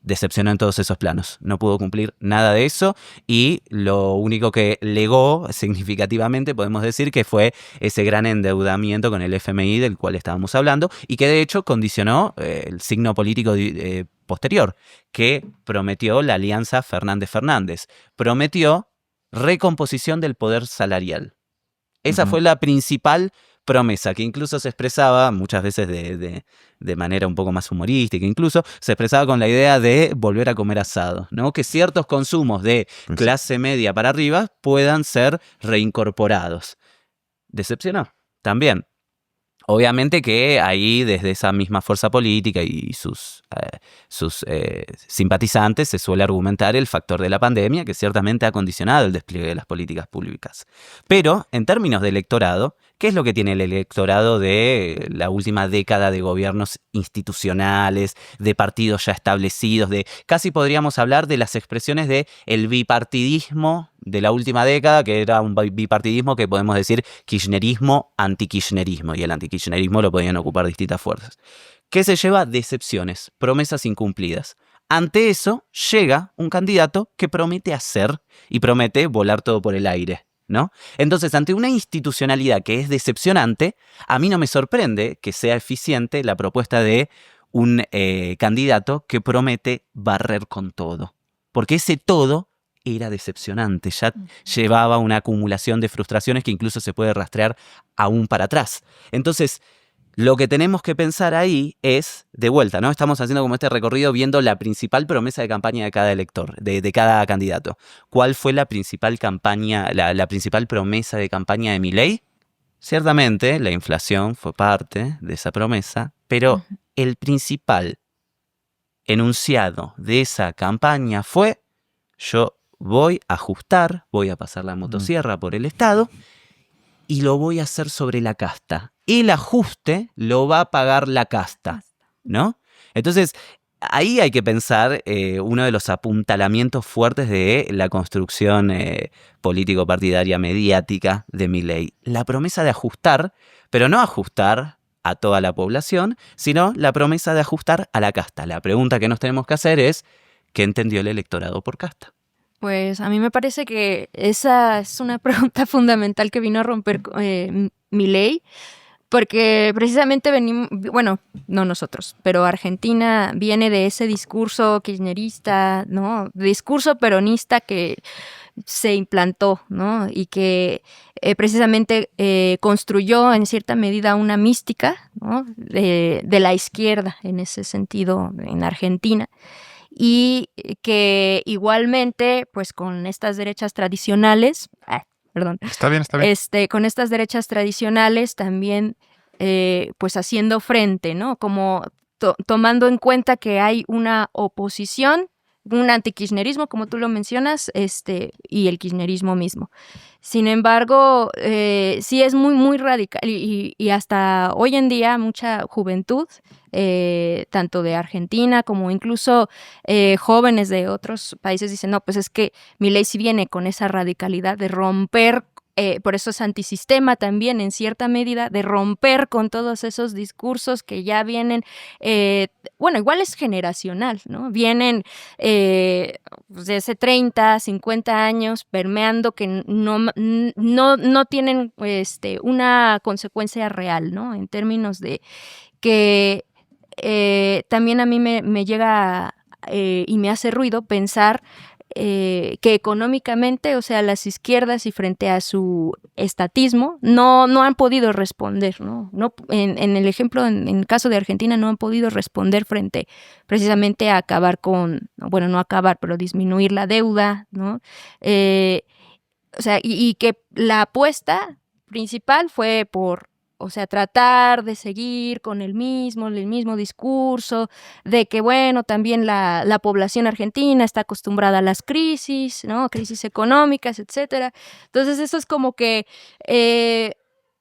Decepcionó en todos esos planos, no pudo cumplir nada de eso, y lo único que legó significativamente, podemos decir, que fue ese gran endeudamiento con el FMI del cual estábamos hablando, y que de hecho condicionó el signo político posterior, que prometió la alianza Fernández-Fernández, prometió recomposición del poder salarial. Esa fue la principal promesa, que incluso se expresaba muchas veces de manera un poco más humorística, incluso se expresaba con la idea de volver a comer asado, ¿no? Que ciertos consumos de clase media para arriba puedan ser reincorporados. Decepcionó también. Obviamente que ahí, desde esa misma fuerza política y sus simpatizantes, se suele argumentar el factor de la pandemia, que ciertamente ha condicionado el despliegue de las políticas públicas. Pero, en términos de electorado, ¿qué es lo que tiene el electorado de la última década de gobiernos institucionales, de partidos ya establecidos, de casi podríamos hablar de las expresiones de el bipartidismo de la última década, que era un bipartidismo que podemos decir kirchnerismo, antikirchnerismo, y el antikirchnerismo lo podían ocupar distintas fuerzas? ¿Qué se lleva? Decepciones, promesas incumplidas. Ante eso llega un candidato que promete hacer y promete volar todo por el aire, ¿no? Entonces, ante una institucionalidad que es decepcionante, a mí no me sorprende que sea eficiente la propuesta de un candidato que promete barrer con todo. Porque ese todo era decepcionante, ya llevaba una acumulación de frustraciones que incluso se puede rastrear aún para atrás. Entonces, lo que tenemos que pensar ahí es, de vuelta, ¿no? Estamos haciendo como este recorrido viendo la principal promesa de campaña de cada elector, de cada candidato. ¿Cuál fue la principal campaña, la principal promesa de campaña de Milei? Ciertamente, la inflación fue parte de esa promesa, pero el principal enunciado de esa campaña fue: yo voy a ajustar, voy a pasar la motosierra por el Estado y lo voy a hacer sobre la casta. El ajuste lo va a pagar la casta, ¿no? Entonces, ahí hay que pensar uno de los apuntalamientos fuertes de la construcción político-partidaria mediática de Milei. La promesa de ajustar, pero no ajustar a toda la población, sino la promesa de ajustar a la casta. La pregunta que nos tenemos que hacer es: ¿qué entendió el electorado por casta? Pues a mí me parece que esa es una pregunta fundamental que vino a romper Milei, porque precisamente venimos, bueno, no nosotros, pero Argentina viene de ese discurso kirchnerista, ¿no? Discurso peronista que se implantó, ¿no? Y que precisamente construyó en cierta medida una mística, ¿no? de la izquierda en ese sentido en Argentina. y que igualmente, pues con estas derechas tradicionales, perdón, Está bien, está bien. con estas derechas tradicionales también, pues haciendo frente, ¿no? Como tomando en cuenta que hay una oposición, un antikirchnerismo, como tú lo mencionas, y el kirchnerismo mismo. Sin embargo, sí es muy, muy radical y hasta hoy en día mucha juventud, tanto de Argentina como incluso jóvenes de otros países dicen, no, pues es que Milei sí viene con esa radicalidad de romper, por eso es antisistema también en cierta medida, de romper con todos esos discursos que ya vienen, bueno, igual es generacional, ¿no? Vienen pues de hace 30, 50 años permeando que no tienen una consecuencia real, ¿no? En términos de que también a mí me llega y me hace ruido pensar que económicamente, o sea, las izquierdas y frente a su estatismo, no han podido responder, ¿no? En el ejemplo, en el caso de Argentina, no han podido responder frente precisamente a acabar con, bueno, no acabar, pero disminuir la deuda, ¿no? O sea, y que la apuesta principal fue por, o sea, tratar de seguir con el mismo discurso, de que, bueno, también la población argentina está acostumbrada a las crisis, ¿no? Crisis económicas, etcétera. Entonces, eso es como que,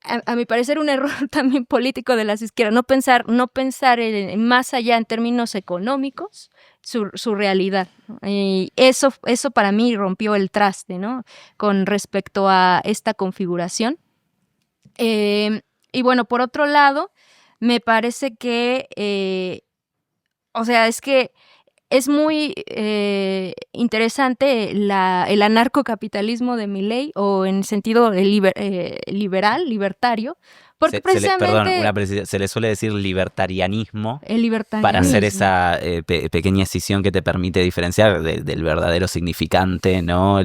a mi parecer, un error también político de las izquierdas, no pensar más allá en términos económicos, su realidad, ¿no? Y eso para mí rompió el traste, ¿no? Con respecto a esta configuración. Y bueno, por otro lado, me parece que, o sea, es que es muy interesante el anarcocapitalismo de Milei, o en sentido liberal, libertario, porque Perdón, precisamente una precisión, se le suele decir libertarianismo el libertarianismo. para hacer esa pequeña escisión que te permite diferenciar del verdadero significante, ¿no?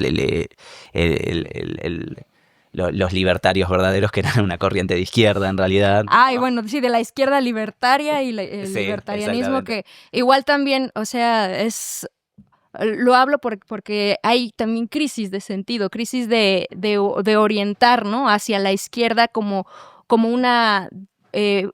Los libertarios verdaderos, que eran una corriente de izquierda en realidad. Y bueno, sí, de la izquierda libertaria y el Sí, libertarianismo, que exactamente. igual también, o sea, lo hablo porque hay también crisis de sentido, crisis de orientar, ¿no? Hacia la izquierda como una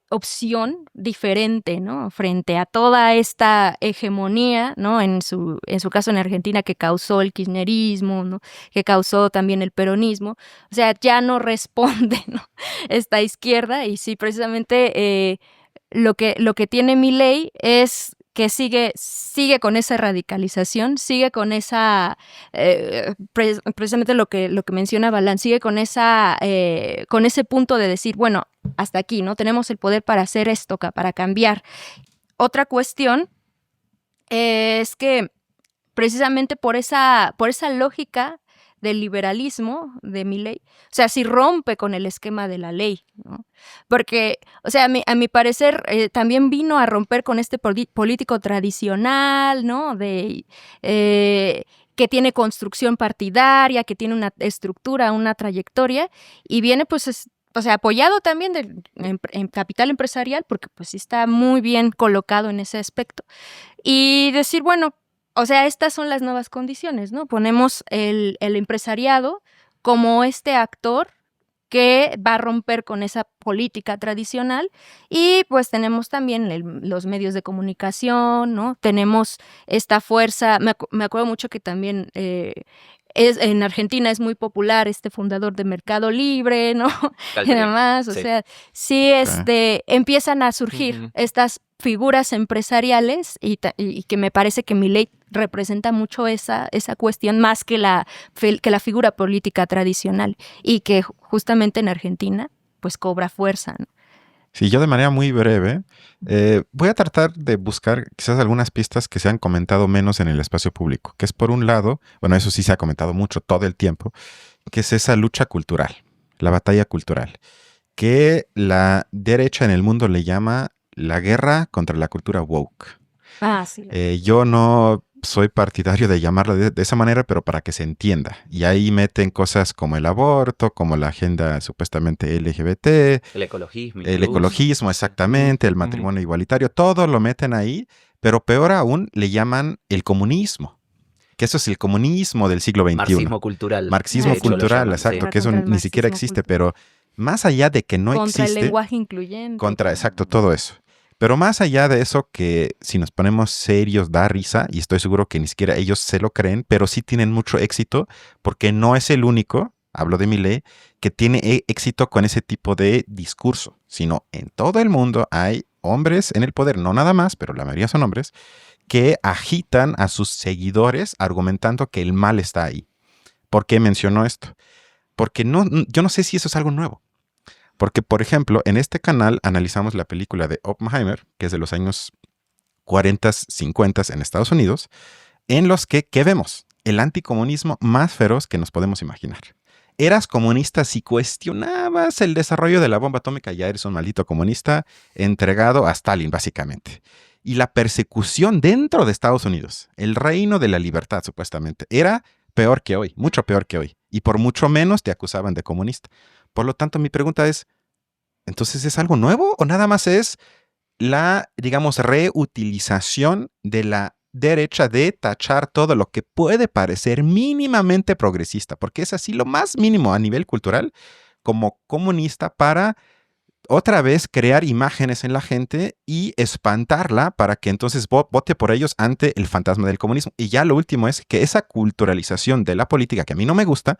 opción diferente, ¿no? Frente a toda esta hegemonía, ¿no? En su caso en Argentina, que causó el kirchnerismo, ¿no? Que causó también el peronismo. O sea, ya no responde, ¿no? Esta izquierda, y sí, precisamente lo que tiene Milei es que sigue con esa radicalización, sigue con esa, precisamente lo que menciona Balán, sigue con con ese punto de decir, bueno, hasta aquí, ¿no? Tenemos el poder para hacer esto, para cambiar. Otra cuestión es que precisamente por esa lógica del liberalismo de Milei, o sea, si rompe con el esquema de la ley, ¿no? Porque, o sea, a mi parecer, también vino a romper con este político tradicional, ¿no? Que tiene construcción partidaria, que tiene una estructura, una trayectoria, y viene, pues, o sea, apoyado también en capital empresarial, porque pues sí está muy bien colocado en ese aspecto, y decir, bueno, o sea, estas son las nuevas condiciones, ¿no? Ponemos el empresariado como este actor que va a romper con esa política tradicional, y pues tenemos también los medios de comunicación, ¿no? Tenemos esta fuerza, me acuerdo mucho que también en Argentina es muy popular este fundador de Mercado Libre, ¿no? Y demás, o sea, sí, empiezan a surgir estas figuras empresariales y que me parece que Milei representa mucho esa cuestión, más que la figura política tradicional, y que justamente en Argentina pues cobra fuerza, ¿no? Sí, yo de manera muy breve voy a tratar de buscar quizás algunas pistas que se han comentado menos en el espacio público, que es por un lado, bueno, eso sí se ha comentado mucho todo el tiempo, que es esa lucha cultural, la batalla cultural, que la derecha en el mundo le llama la guerra contra la cultura woke. Sí. Yo no soy partidario de llamarla de esa manera, pero para que se entienda. Y ahí meten cosas como el aborto, como la agenda supuestamente LGBT, El ecologismo. el ecologismo, exactamente, el matrimonio igualitario, todo lo meten ahí pero peor aún le llaman el comunismo, que eso es el comunismo del siglo XXI. Marxismo cultural. Marxismo de hecho, lo cultural, llaman, exacto, sí. que eso Contra el ni siquiera marxismo existe, cultural. pero más allá de que no Contra existe, el lenguaje incluyente. exacto, todo eso. Pero más allá de eso, que si nos ponemos serios da risa, y estoy seguro que ni siquiera ellos se lo creen, pero sí tienen mucho éxito, porque no es el único, hablo de Milei, que tiene éxito con ese tipo de discurso, sino en todo el mundo hay hombres en el poder, no nada más, pero la mayoría son hombres, que agitan a sus seguidores argumentando que el mal está ahí. ¿Por qué menciono esto? Porque yo no sé si eso es algo nuevo. Porque, por ejemplo, en este canal analizamos la película de Oppenheimer, que es de los años 40, 50 en Estados Unidos, en los que, ¿qué vemos? El anticomunismo más feroz que nos podemos imaginar. Eras comunista si cuestionabas el desarrollo de la bomba atómica, ya eres un maldito comunista entregado a Stalin, básicamente. Y la persecución dentro de Estados Unidos, el reino de la libertad, supuestamente, era peor que hoy, mucho peor que hoy. Y por mucho menos te acusaban de comunista. Por lo tanto, mi pregunta es, ¿entonces es algo nuevo o nada más es la, digamos, reutilización de la derecha de tachar todo lo que puede parecer mínimamente progresista? Porque es así lo más mínimo a nivel cultural como comunista para otra vez crear imágenes en la gente y espantarla para que entonces vote por ellos ante el fantasma del comunismo. Y ya lo último es que esa culturalización de la política, que a mí no me gusta,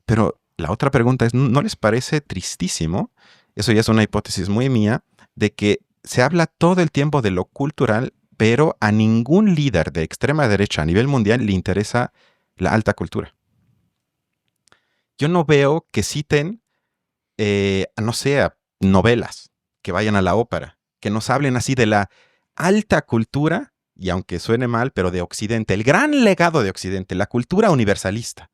pero la otra pregunta es, ¿no les parece tristísimo? Eso ya es una hipótesis muy mía, de que se habla todo el tiempo de lo cultural, pero a ningún líder de extrema derecha a nivel mundial le interesa la alta cultura. Yo no veo que citen, no sé, a novelas, que vayan a la ópera, que nos hablen así de la alta cultura, y aunque suene mal, pero de Occidente, el gran legado de Occidente, la cultura universalista.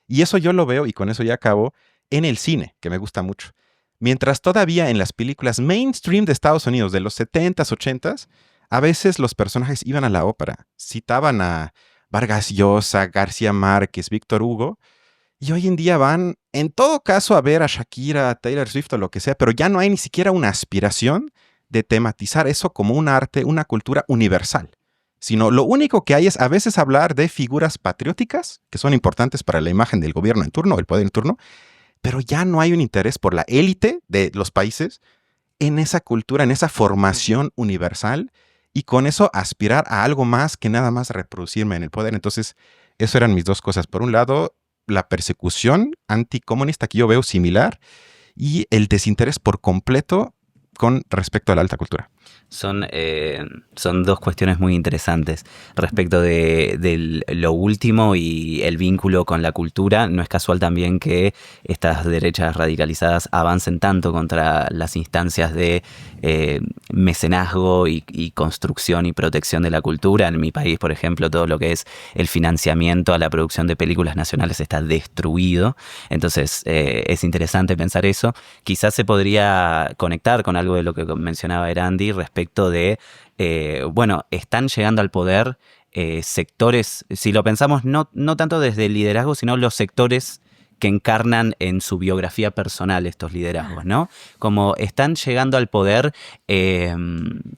Y eso yo lo veo, y con eso ya acabo, en el cine, que me gusta mucho. Mientras todavía en las películas mainstream de Estados Unidos de los 70s, 80s, a veces los personajes iban a la ópera, citaban a Vargas Llosa, García Márquez, Víctor Hugo, y hoy en día van, en todo caso, a ver a Shakira, a Taylor Swift o lo que sea, pero ya no hay ni siquiera una aspiración de tematizar eso como un arte, una cultura universal. Sino lo único que hay es a veces hablar de figuras patrióticas, que son importantes para la imagen del gobierno en turno, el poder en turno, pero ya no hay un interés por la élite de los países en esa cultura, en esa formación universal, y con eso aspirar a algo más que nada más reproducirme en el poder. Entonces, eso eran mis dos cosas. Por un lado, la persecución anticomunista que yo veo similar, y el desinterés por completo con respecto a la alta cultura. Son dos cuestiones muy interesantes. Respecto de lo último y el vínculo con la cultura, no es casual también que estas derechas radicalizadas avancen tanto contra las instancias de mecenazgo y construcción y protección de la cultura. En mi país, por ejemplo, todo lo que es el financiamiento a la producción de películas nacionales está destruido. Entonces, es interesante pensar eso. Quizás se podría conectar con algo de lo que mencionaba Erandi respecto de, están llegando al poder sectores, si lo pensamos, no tanto desde el liderazgo, sino los sectores que encarnan en su biografía personal estos liderazgos, ¿no? Como están llegando al poder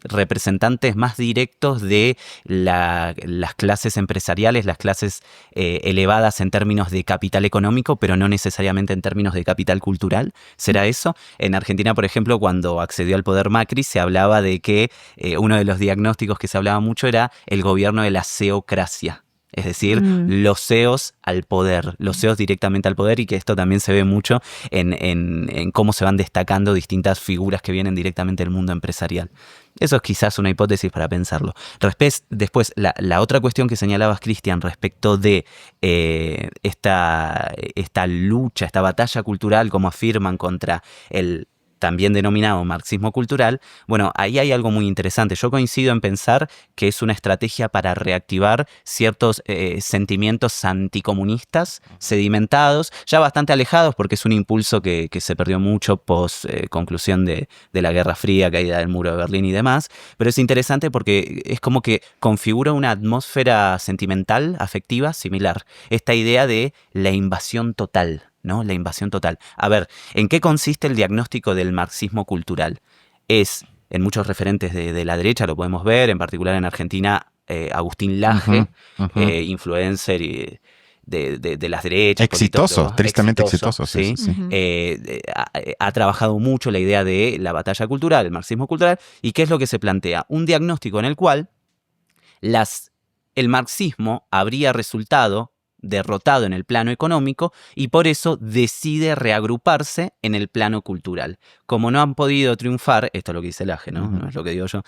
representantes más directos de las clases empresariales, las clases elevadas en términos de capital económico, pero no necesariamente en términos de capital cultural. ¿Será eso? En Argentina, por ejemplo, cuando accedió al poder Macri, se hablaba de que uno de los diagnósticos que se hablaba mucho era el gobierno de la ceocracia. Es decir, los CEOs al poder, los CEOs directamente al poder, y que esto también se ve mucho en cómo se van destacando distintas figuras que vienen directamente del mundo empresarial. Eso es quizás una hipótesis para pensarlo. Después, la otra cuestión que señalabas, Cristian, respecto de esta lucha, esta batalla cultural, como afirman, contra el también denominado marxismo cultural, bueno, ahí hay algo muy interesante. Yo coincido en pensar que es una estrategia para reactivar ciertos sentimientos anticomunistas sedimentados, ya bastante alejados, porque es un impulso que se perdió mucho post conclusión de la Guerra Fría, caída del muro de Berlín y demás, pero es interesante porque es como que configura una atmósfera sentimental, afectiva, similar. Esta idea de la invasión total, ¿no? La invasión total. A ver, ¿en qué consiste el diagnóstico del marxismo cultural? Es en muchos referentes de la derecha, lo podemos ver, en particular en Argentina, Agustín Laje, influencer de las derechas. Exitoso, politólogo, tristemente exitoso. ¿sí? Sí. Ha trabajado mucho la idea de la batalla cultural, el marxismo cultural, y ¿qué es lo que se plantea? Un diagnóstico en el cual el marxismo habría resultado derrotado en el plano económico y por eso decide reagruparse en el plano cultural. Como no han podido triunfar, esto es lo que dice Laje, ¿no? No es lo que digo yo,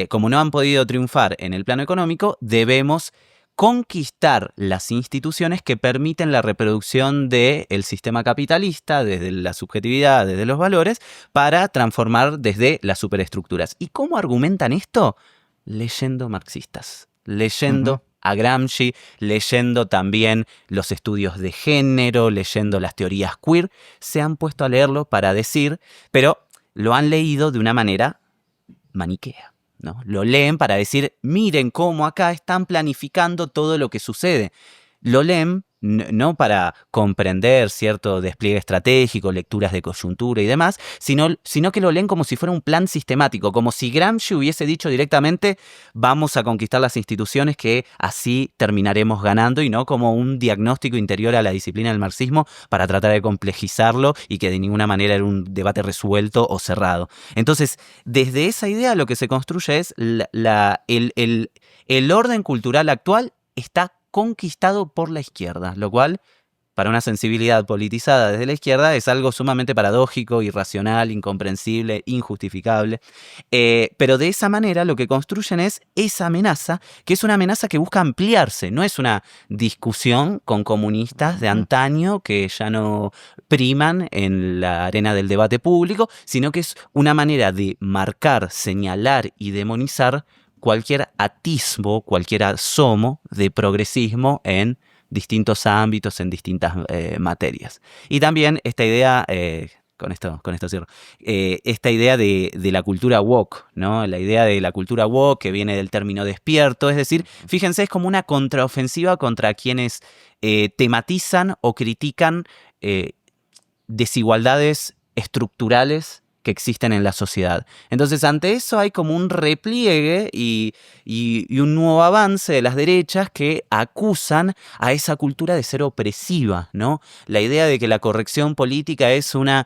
como no han podido triunfar en el plano económico, debemos conquistar las instituciones que permiten la reproducción del sistema capitalista, desde la subjetividad, desde los valores, para transformar desde las superestructuras. ¿Y cómo argumentan esto? Leyendo marxistas, leyendo a Gramsci, leyendo también los estudios de género, leyendo las teorías queer, se han puesto a leerlo para decir, pero lo han leído de una manera maniquea, ¿no? Lo leen para decir, miren cómo acá están planificando todo lo que sucede. Lo leen no para comprender cierto despliegue estratégico, lecturas de coyuntura y demás, sino que lo leen como si fuera un plan sistemático, como si Gramsci hubiese dicho directamente vamos a conquistar las instituciones que así terminaremos ganando, y no como un diagnóstico interior a la disciplina del marxismo para tratar de complejizarlo y que de ninguna manera era un debate resuelto o cerrado. Entonces, desde esa idea lo que se construye es el orden cultural actual está conquistado por la izquierda, lo cual, para una sensibilidad politizada desde la izquierda, es algo sumamente paradójico, irracional, incomprensible, injustificable. Pero de esa manera lo que construyen es esa amenaza, que es una amenaza que busca ampliarse, no es una discusión con comunistas de antaño que ya no priman en la arena del debate público, sino que es una manera de marcar, señalar y demonizar cualquier atisbo, cualquier asomo de progresismo en distintos ámbitos, en distintas materias. Y también esta idea, con esto cierro, esta idea de la cultura woke, ¿no? La idea de la cultura woke que viene del término despierto, es decir, fíjense, es como una contraofensiva contra quienes tematizan o critican desigualdades estructurales que existen en la sociedad. Entonces, ante eso hay como un repliegue y un nuevo avance de las derechas que acusan a esa cultura de ser opresiva, ¿no? La idea de que la corrección política es una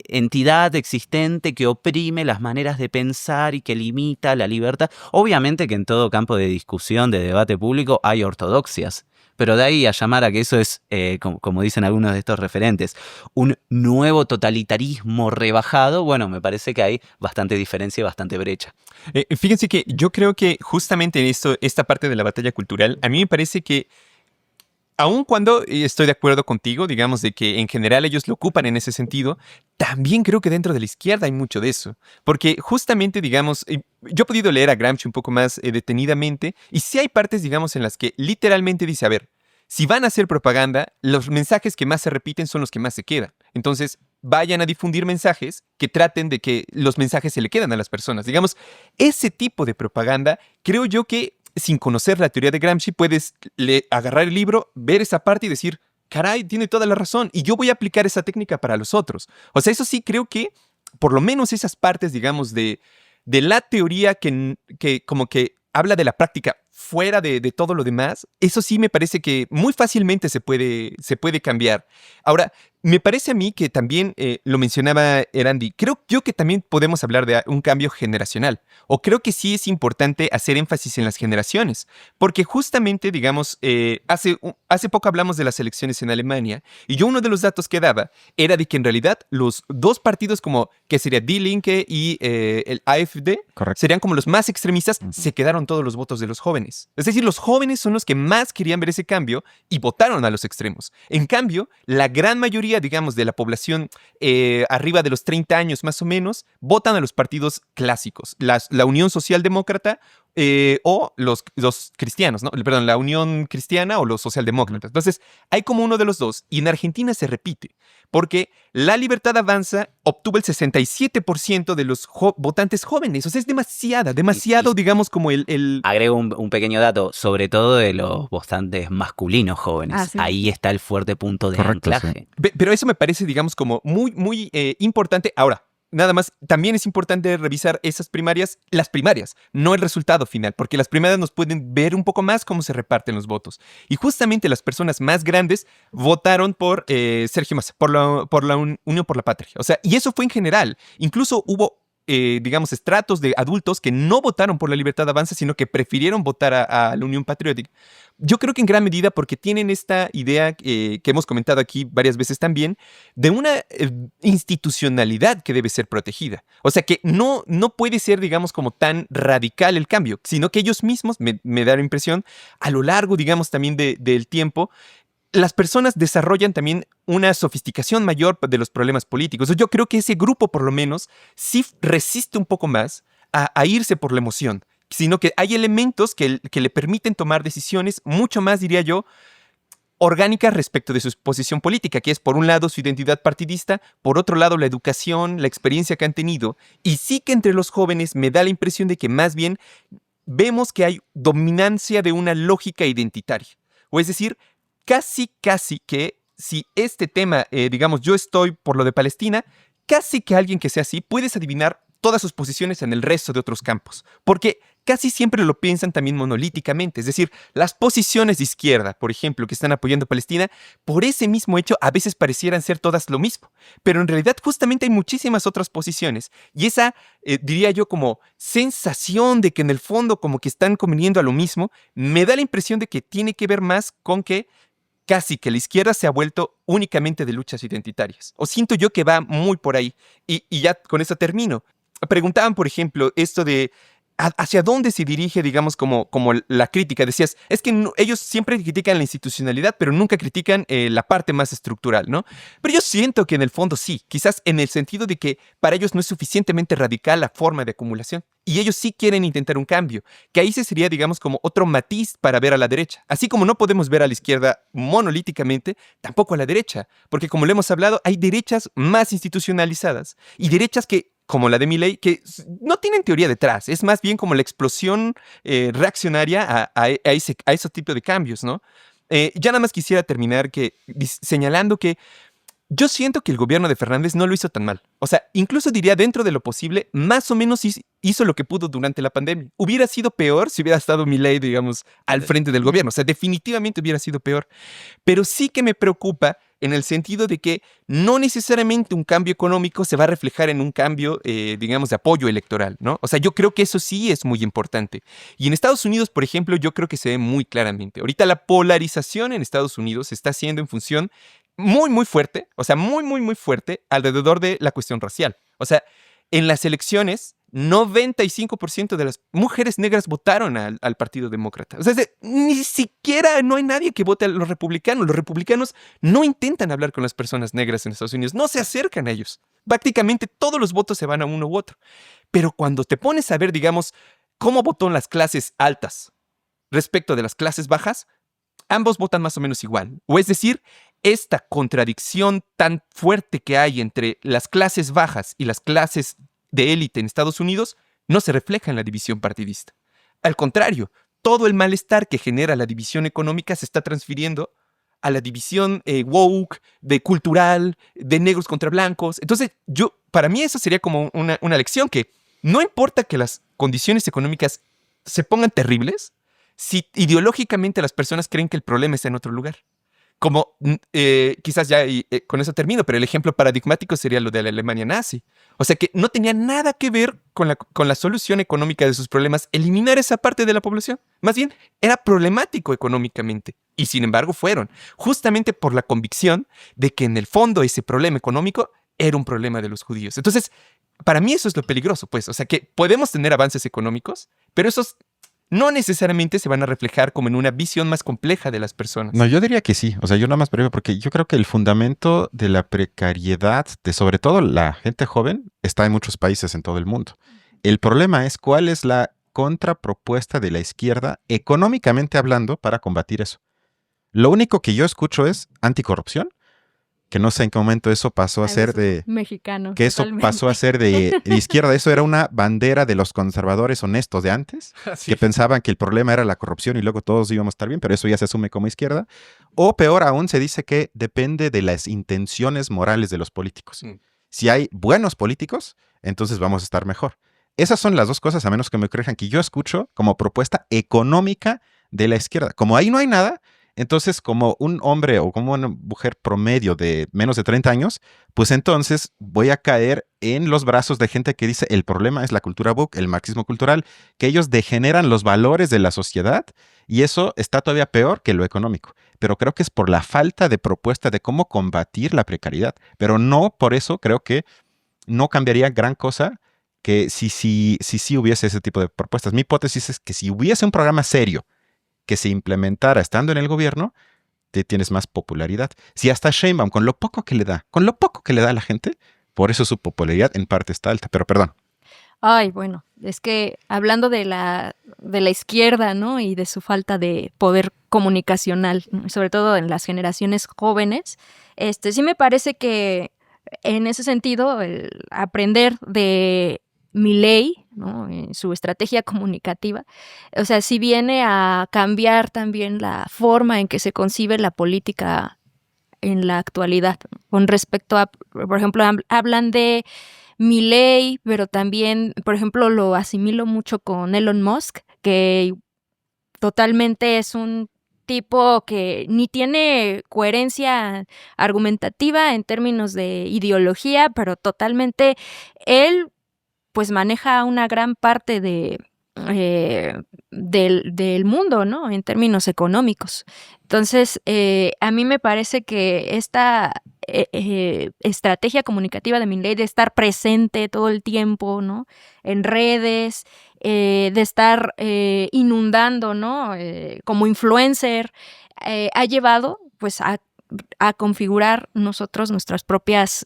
entidad existente que oprime las maneras de pensar y que limita la libertad. Obviamente que en todo campo de discusión, de debate público, hay ortodoxias. Pero de ahí a llamar a que eso es, como dicen algunos de estos referentes, un nuevo totalitarismo rebajado, bueno, me parece que hay bastante diferencia y bastante brecha. Fíjense que yo creo que justamente en esta parte de la batalla cultural, a mí me parece que, aun cuando estoy de acuerdo contigo, digamos, de que en general ellos lo ocupan en ese sentido, también creo que dentro de la izquierda hay mucho de eso. Porque justamente, digamos, yo he podido leer a Gramsci un poco más detenidamente, y sí hay partes, digamos, en las que literalmente dice, a ver, si van a hacer propaganda, los mensajes que más se repiten son los que más se quedan. Entonces, vayan a difundir mensajes que traten de que los mensajes se le quedan a las personas. Digamos, ese tipo de propaganda, creo yo que sin conocer la teoría de Gramsci, puedes agarrar el libro, ver esa parte y decir, caray, tiene toda la razón, y yo voy a aplicar esa técnica para los otros. O sea, eso sí creo que, por lo menos esas partes, digamos, de la teoría que como que habla de la práctica fuera de todo lo demás, eso sí me parece que muy fácilmente se puede cambiar. Ahora, me parece a mí que también, lo mencionaba Erandi, creo yo que también podemos hablar de un cambio generacional, o creo que sí es importante hacer énfasis en las generaciones, porque justamente, digamos, hace poco hablamos de las elecciones en Alemania, y yo uno de los datos que daba era de que en realidad los dos partidos como que sería Die Linke y el AfD, Correcto. serían como los más extremistas, se quedaron todos los votos de los jóvenes. Es decir, los jóvenes son los que más querían ver ese cambio y votaron a los extremos. En cambio, la gran mayoría, digamos, de la población arriba de los 30 años más o menos, votan a los partidos clásicos. La Unión Socialdemócrata o los cristianos, ¿no? Perdón, la Unión Cristiana o los socialdemócratas. Entonces, hay como uno de los dos. Y en Argentina se repite, porque La Libertad Avanza obtuvo el 67% de los votantes jóvenes. O sea, es demasiado, digamos, como el... Agrego un pequeño dato, sobre todo de los votantes masculinos jóvenes. Ah, sí. Ahí está el fuerte punto de Correcto, anclaje. Pero eso me parece, digamos, como muy, muy importante. Ahora, nada más, también es importante revisar esas primarias, las primarias, no el resultado final, porque las primarias nos pueden ver un poco más cómo se reparten los votos. Y justamente las personas más grandes votaron por Sergio Massa, por la Unión por la Patria. O sea, y eso fue en general. Incluso hubo digamos, estratos de adultos que no votaron por La Libertad Avanza, sino que prefirieron votar a la Unión Patriótica. Yo creo que en gran medida porque tienen esta idea que hemos comentado aquí varias veces también, de una institucionalidad que debe ser protegida. O sea, que no puede ser, digamos, como tan radical el cambio, sino que ellos mismos, me da la impresión, a lo largo, digamos, también del tiempo, las personas desarrollan también una sofisticación mayor de los problemas políticos. Yo creo que ese grupo, por lo menos, sí resiste un poco más a irse por la emoción, sino que hay elementos que le permiten tomar decisiones mucho más, diría yo, orgánicas respecto de su posición política, que es, por un lado, su identidad partidista, por otro lado, la educación, la experiencia que han tenido. Y sí que entre los jóvenes me da la impresión de que más bien vemos que hay dominancia de una lógica identitaria. O es decir, casi que si este tema, digamos, yo estoy por lo de Palestina, casi que alguien que sea así, puedes adivinar todas sus posiciones en el resto de otros campos, porque casi siempre lo piensan también monolíticamente, es decir, las posiciones de izquierda, por ejemplo, que están apoyando a Palestina, por ese mismo hecho a veces parecieran ser todas lo mismo, pero en realidad justamente hay muchísimas otras posiciones, y esa, diría yo, como sensación de que en el fondo como que están conveniendo a lo mismo, me da la impresión de que tiene que ver más con que casi que la izquierda se ha vuelto únicamente de luchas identitarias. O siento yo que va muy por ahí. Y ya con eso termino. Preguntaban, por ejemplo, esto de hacia dónde se dirige, digamos, como la crítica. Decías, es que ellos siempre critican la institucionalidad, pero nunca critican la parte más estructural, ¿no? Pero yo siento que en el fondo sí, quizás en el sentido de que para ellos no es suficientemente radical la forma de acumulación. Y ellos sí quieren intentar un cambio, que ahí se sería, digamos, como otro matiz para ver a la derecha. Así como no podemos ver a la izquierda monolíticamente, tampoco a la derecha. Porque como lo hemos hablado, hay derechas más institucionalizadas y derechas que, como la de Milei, que no tienen teoría detrás. Es más bien como la explosión reaccionaria a ese tipo de cambios, ¿no? Ya nada más quisiera terminar señalando que yo siento que el gobierno de Fernández no lo hizo tan mal. O sea, incluso diría dentro de lo posible, más o menos hizo lo que pudo durante la pandemia. Hubiera sido peor si hubiera estado Milei, digamos, al frente del gobierno. O sea, definitivamente hubiera sido peor. Pero sí que me preocupa en el sentido de que no necesariamente un cambio económico se va a reflejar en un cambio, digamos, de apoyo electoral, ¿no? O sea, yo creo que eso sí es muy importante. Y en Estados Unidos, por ejemplo, yo creo que se ve muy claramente. Ahorita la polarización en Estados Unidos se está haciendo en función muy fuerte, o sea, muy fuerte alrededor de la cuestión racial. O sea, en las elecciones, 95% de las mujeres negras votaron al Partido Demócrata. O sea, ni siquiera no hay nadie que vote a los republicanos. Los republicanos no intentan hablar con las personas negras en Estados Unidos, no se acercan a ellos. Prácticamente todos los votos se van a uno u otro. Pero cuando te pones a ver, digamos, cómo votó en las clases altas respecto de las clases bajas, ambos votan más o menos igual. O es decir, esta contradicción tan fuerte que hay entre las clases bajas y las clases de élite en Estados Unidos no se refleja en la división partidista. Al contrario, todo el malestar que genera la división económica se está transfiriendo a la división woke, de cultural, de negros contra blancos. Entonces, para mí eso sería como una lección que no importa que las condiciones económicas se pongan terribles, si ideológicamente las personas creen que el problema está en otro lugar. Como quizás ya con eso termino, pero el ejemplo paradigmático sería lo de la Alemania nazi. O sea que no tenía nada que ver con la solución económica de sus problemas eliminar esa parte de la población. Más bien, era problemático económicamente. Y sin embargo fueron, justamente por la convicción de que en el fondo ese problema económico era un problema de los judíos. Entonces, para mí eso es lo peligroso, pues. O sea que podemos tener avances económicos, pero esos no necesariamente se van a reflejar como en una visión más compleja de las personas. No, yo diría que sí. O sea, yo nada más breve, porque yo creo que el fundamento de la precariedad de sobre todo la gente joven está en muchos países en todo el mundo. El problema es cuál es la contrapropuesta de la izquierda, económicamente hablando, para combatir eso. Lo único que yo escucho es anticorrupción, que no sé en qué momento eso pasó a ser de... mexicano. Que eso pasó a ser de izquierda. Eso era una bandera de los conservadores honestos de antes, Sí. que pensaban que el problema era la corrupción y luego todos íbamos a estar bien, pero eso ya se asume como izquierda. O peor aún, se dice que depende de las intenciones morales de los políticos. Mm. Si hay buenos políticos, entonces vamos a estar mejor. Esas son las dos cosas, a menos que me corrijan, que yo escucho como propuesta económica de la izquierda. Como ahí no hay nada, entonces como un hombre o como una mujer promedio de menos de 30 años, pues entonces voy a caer en los brazos de gente que dice el problema es la cultura woke, el marxismo cultural, que ellos degeneran los valores de la sociedad y eso está todavía peor que lo económico. Pero creo que es por la falta de propuesta de cómo combatir la precariedad. Pero no por eso creo que no cambiaría gran cosa que si hubiese ese tipo de propuestas. Mi hipótesis es que si hubiese un programa serio que se implementara estando en el gobierno, te tienes más popularidad. Si hasta Sheinbaum, con lo poco que le da a la gente, por eso su popularidad en parte está alta. Pero perdón. Ay, bueno, es que hablando de la izquierda, ¿no? Y de su falta de poder comunicacional, ¿no? Sobre todo en las generaciones jóvenes, sí me parece que en ese sentido, el aprender de Milei, ¿no? En su estrategia comunicativa, o sea, sí viene a cambiar también la forma en que se concibe la política en la actualidad, ¿no? Con respecto a, por ejemplo, hablan de Milei, pero también, por ejemplo, lo asimilo mucho con Elon Musk, que totalmente es un tipo que ni tiene coherencia argumentativa en términos de ideología, pero totalmente él pues maneja una gran parte del mundo, ¿no? En términos económicos. Entonces, a mí me parece que esta estrategia comunicativa de Milei de estar presente todo el tiempo, ¿no? En redes, de estar inundando, ¿no? Como influencer, ha llevado, pues, a configurar nosotros nuestras propias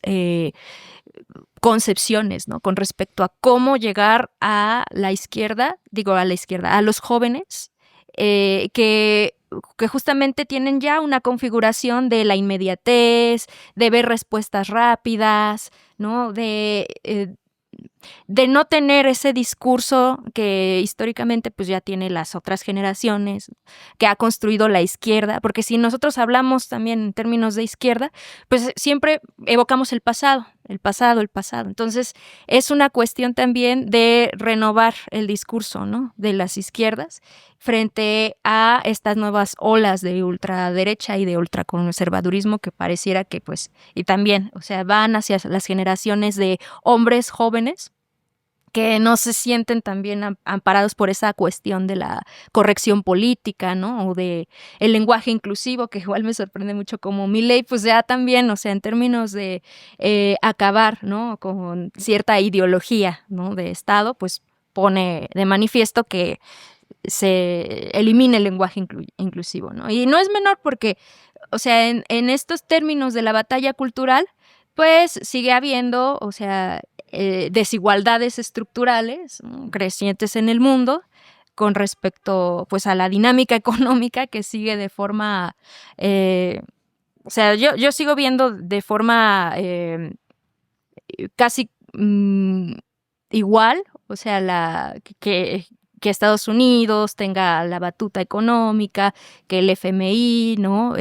concepciones, ¿no? Con respecto a cómo llegar a la izquierda, a los jóvenes que justamente tienen ya una configuración de la inmediatez, de ver respuestas rápidas, ¿no? De no tener ese discurso que históricamente pues ya tiene las otras generaciones, que ha construido la izquierda, porque si nosotros hablamos también en términos de izquierda, pues siempre evocamos el pasado. Entonces es una cuestión también de renovar el discurso, ¿no? De las izquierdas frente a estas nuevas olas de ultraderecha y de ultraconservadurismo que pareciera que pues, y también, o sea, van hacia las generaciones de hombres jóvenes que no se sienten también amparados por esa cuestión de la corrección política, ¿no? O de el lenguaje inclusivo, que igual me sorprende mucho como Milei, pues ya también, o sea, en términos de acabar, ¿no? Con cierta ideología, ¿no? De Estado, pues pone de manifiesto que se elimine el lenguaje inclusivo, ¿no? Y no es menor porque, o sea, en estos términos de la batalla cultural, pues sigue habiendo, o sea, desigualdades estructurales, ¿no? Crecientes en el mundo con respecto pues a la dinámica económica que sigue de forma, o sea, yo sigo viendo de forma casi igual, o sea, que Estados Unidos tenga la batuta económica, que el FMI, ¿no?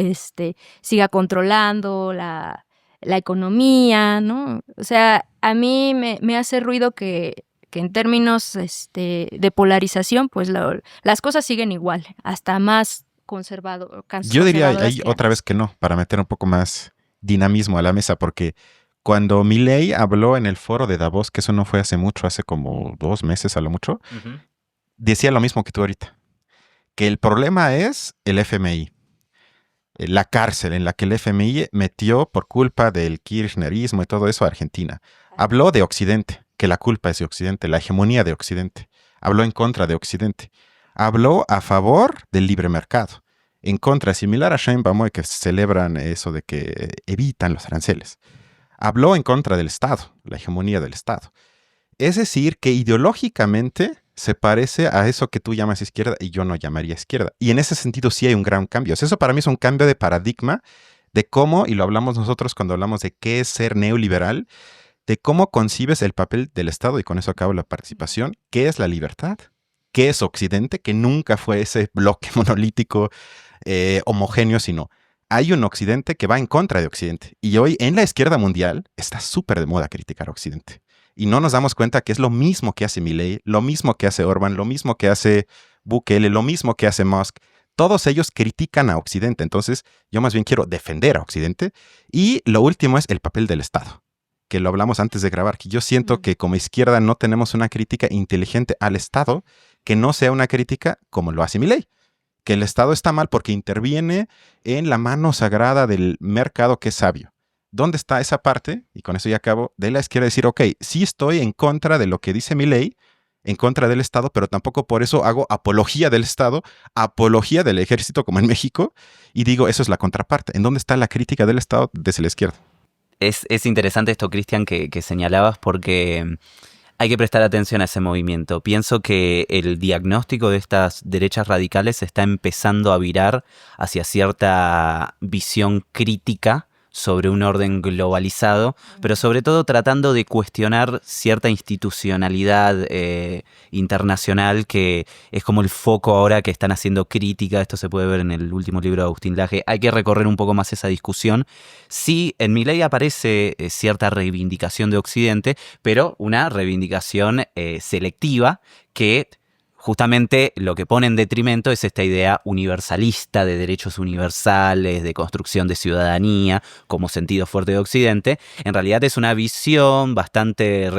Siga controlando la economía, ¿no? O sea, a mí me hace ruido que en términos de polarización, pues las cosas siguen igual, hasta más conservado. Yo diría ahí otra vez que no, para meter un poco más dinamismo a la mesa, porque cuando Milei habló en el foro de Davos, que eso no fue hace mucho, hace como 2 meses a lo mucho, decía lo mismo que tú ahorita, que el problema es el FMI. La cárcel en la que el FMI metió por culpa del kirchnerismo y todo eso a Argentina. Habló de Occidente, que la culpa es de Occidente, la hegemonía de Occidente. Habló en contra de Occidente. Habló a favor del libre mercado. En contra, similar a Sheinbaum, que celebran eso de que evitan los aranceles. Habló en contra del Estado, la hegemonía del Estado. Es decir, que ideológicamente se parece a eso que tú llamas izquierda y yo no llamaría izquierda. Y en ese sentido sí hay un gran cambio. O sea, eso para mí es un cambio de paradigma de cómo, y lo hablamos nosotros cuando hablamos de qué es ser neoliberal, de cómo concibes el papel del Estado, y con eso acabo la participación, qué es la libertad, qué es Occidente, que nunca fue ese bloque monolítico homogéneo, sino hay un Occidente que va en contra de Occidente. Y hoy en la izquierda mundial está súper de moda criticar a Occidente. Y no nos damos cuenta que es lo mismo que hace Milei, lo mismo que hace Orban, lo mismo que hace Bukele, lo mismo que hace Musk. Todos ellos critican a Occidente. Entonces, yo más bien quiero defender a Occidente. Y lo último es el papel del Estado, que lo hablamos antes de grabar, que yo siento que como izquierda no tenemos una crítica inteligente al Estado, que no sea una crítica como lo hace Milei. Que el Estado está mal porque interviene en la mano sagrada del mercado que es sabio. ¿Dónde está esa parte? Y con eso ya acabo, de la izquierda decir, ok, sí estoy en contra de lo que dice Milei, en contra del Estado, pero tampoco por eso hago apología del Estado, apología del ejército como en México, y digo, eso es la contraparte. ¿En dónde está la crítica del Estado desde la izquierda? Es interesante esto, Cristian, que señalabas, porque hay que prestar atención a ese movimiento. Pienso que el diagnóstico de estas derechas radicales está empezando a virar hacia cierta visión crítica sobre un orden globalizado, pero sobre todo tratando de cuestionar cierta institucionalidad internacional, que es como el foco ahora que están haciendo crítica. Esto se puede ver en el último libro de Agustín Laje. Hay que recorrer un poco más esa discusión. Sí, en Milei aparece cierta reivindicación de Occidente, pero una reivindicación selectiva que justamente lo que pone en detrimento es esta idea universalista de derechos universales, de construcción de ciudadanía como sentido fuerte de Occidente. En realidad es una visión bastante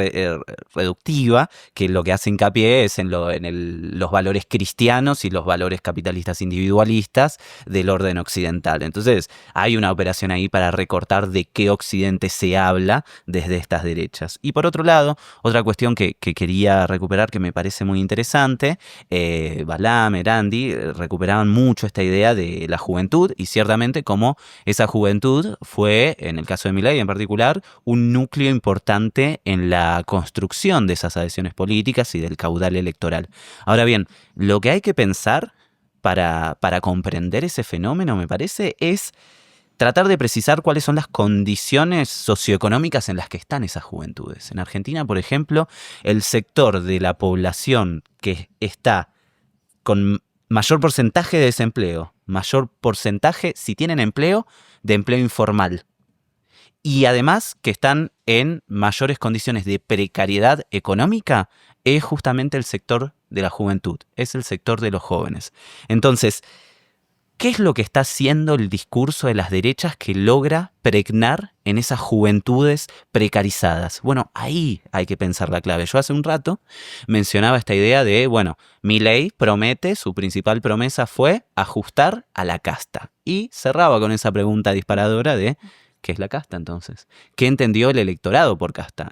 reductiva, que lo que hace hincapié es en los valores cristianos y los valores capitalistas individualistas del orden occidental. Entonces hay una operación ahí para recortar de qué Occidente se habla desde estas derechas. Y por otro lado, otra cuestión que quería recuperar, que me parece muy interesante, Balam, Erandi recuperaban mucho esta idea de la juventud, y ciertamente como esa juventud fue, en el caso de Milei en particular, un núcleo importante en la construcción de esas adhesiones políticas y del caudal electoral. Ahora bien, lo que hay que pensar para comprender ese fenómeno, me parece, es tratar de precisar cuáles son las condiciones socioeconómicas en las que están esas juventudes. En Argentina, por ejemplo, el sector de la población que está con mayor porcentaje de desempleo, mayor porcentaje, si tienen empleo, de empleo informal, y además que están en mayores condiciones de precariedad económica, es justamente el sector de la juventud, es el sector de los jóvenes. Entonces, ¿qué es lo que está haciendo el discurso de las derechas que logra pregnar en esas juventudes precarizadas? Bueno, ahí hay que pensar la clave. Yo hace un rato mencionaba esta idea de, bueno, Milei promete, su principal promesa fue ajustar a la casta. Y cerraba con esa pregunta disparadora de, ¿qué es la casta entonces? ¿Qué entendió el electorado por casta?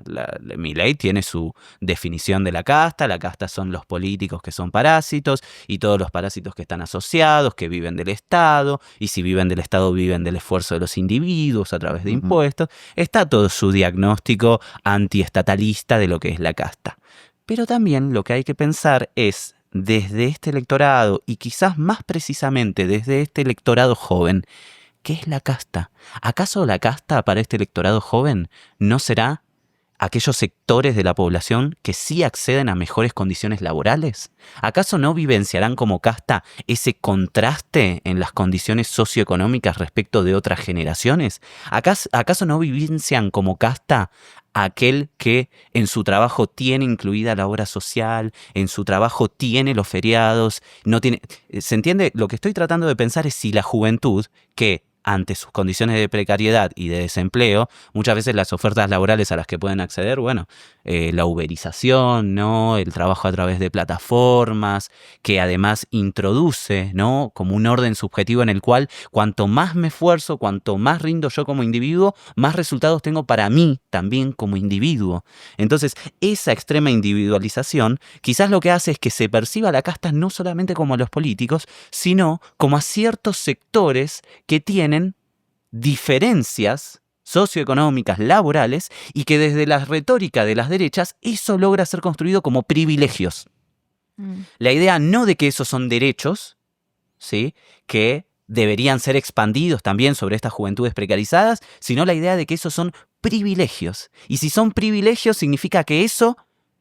Milei tiene su definición de la casta son los políticos que son parásitos y todos los parásitos que están asociados, que viven del Estado, y si viven del Estado viven del esfuerzo de los individuos a través de impuestos. Está todo su diagnóstico antiestatalista de lo que es la casta. Pero también lo que hay que pensar es, desde este electorado, y quizás más precisamente desde este electorado joven, ¿qué es la casta? ¿Acaso la casta para este electorado joven no será aquellos sectores de la población que sí acceden a mejores condiciones laborales? ¿Acaso no vivenciarán como casta ese contraste en las condiciones socioeconómicas respecto de otras generaciones? ¿Acaso no vivencian como casta aquel que en su trabajo tiene incluida la obra social, en su trabajo tiene los feriados, no tiene... ¿Se entiende? Lo que estoy tratando de pensar es si la juventud, que ante sus condiciones de precariedad y de desempleo, muchas veces las ofertas laborales a las que pueden acceder, bueno, la uberización, ¿no? El trabajo a través de plataformas, que además introduce, ¿no?, como un orden subjetivo en el cual cuanto más me esfuerzo, cuanto más rindo yo como individuo, más resultados tengo para mí también como individuo. Entonces, esa extrema individualización quizás lo que hace es que se perciba la casta no solamente como a los políticos, sino como a ciertos sectores que tienen diferencias socioeconómicas, laborales, y que desde la retórica de las derechas eso logra ser construido como privilegios. La idea no de que esos son derechos, ¿sí?, que deberían ser expandidos también sobre estas juventudes precarizadas, sino la idea de que esos son privilegios. Y si son privilegios significa que eso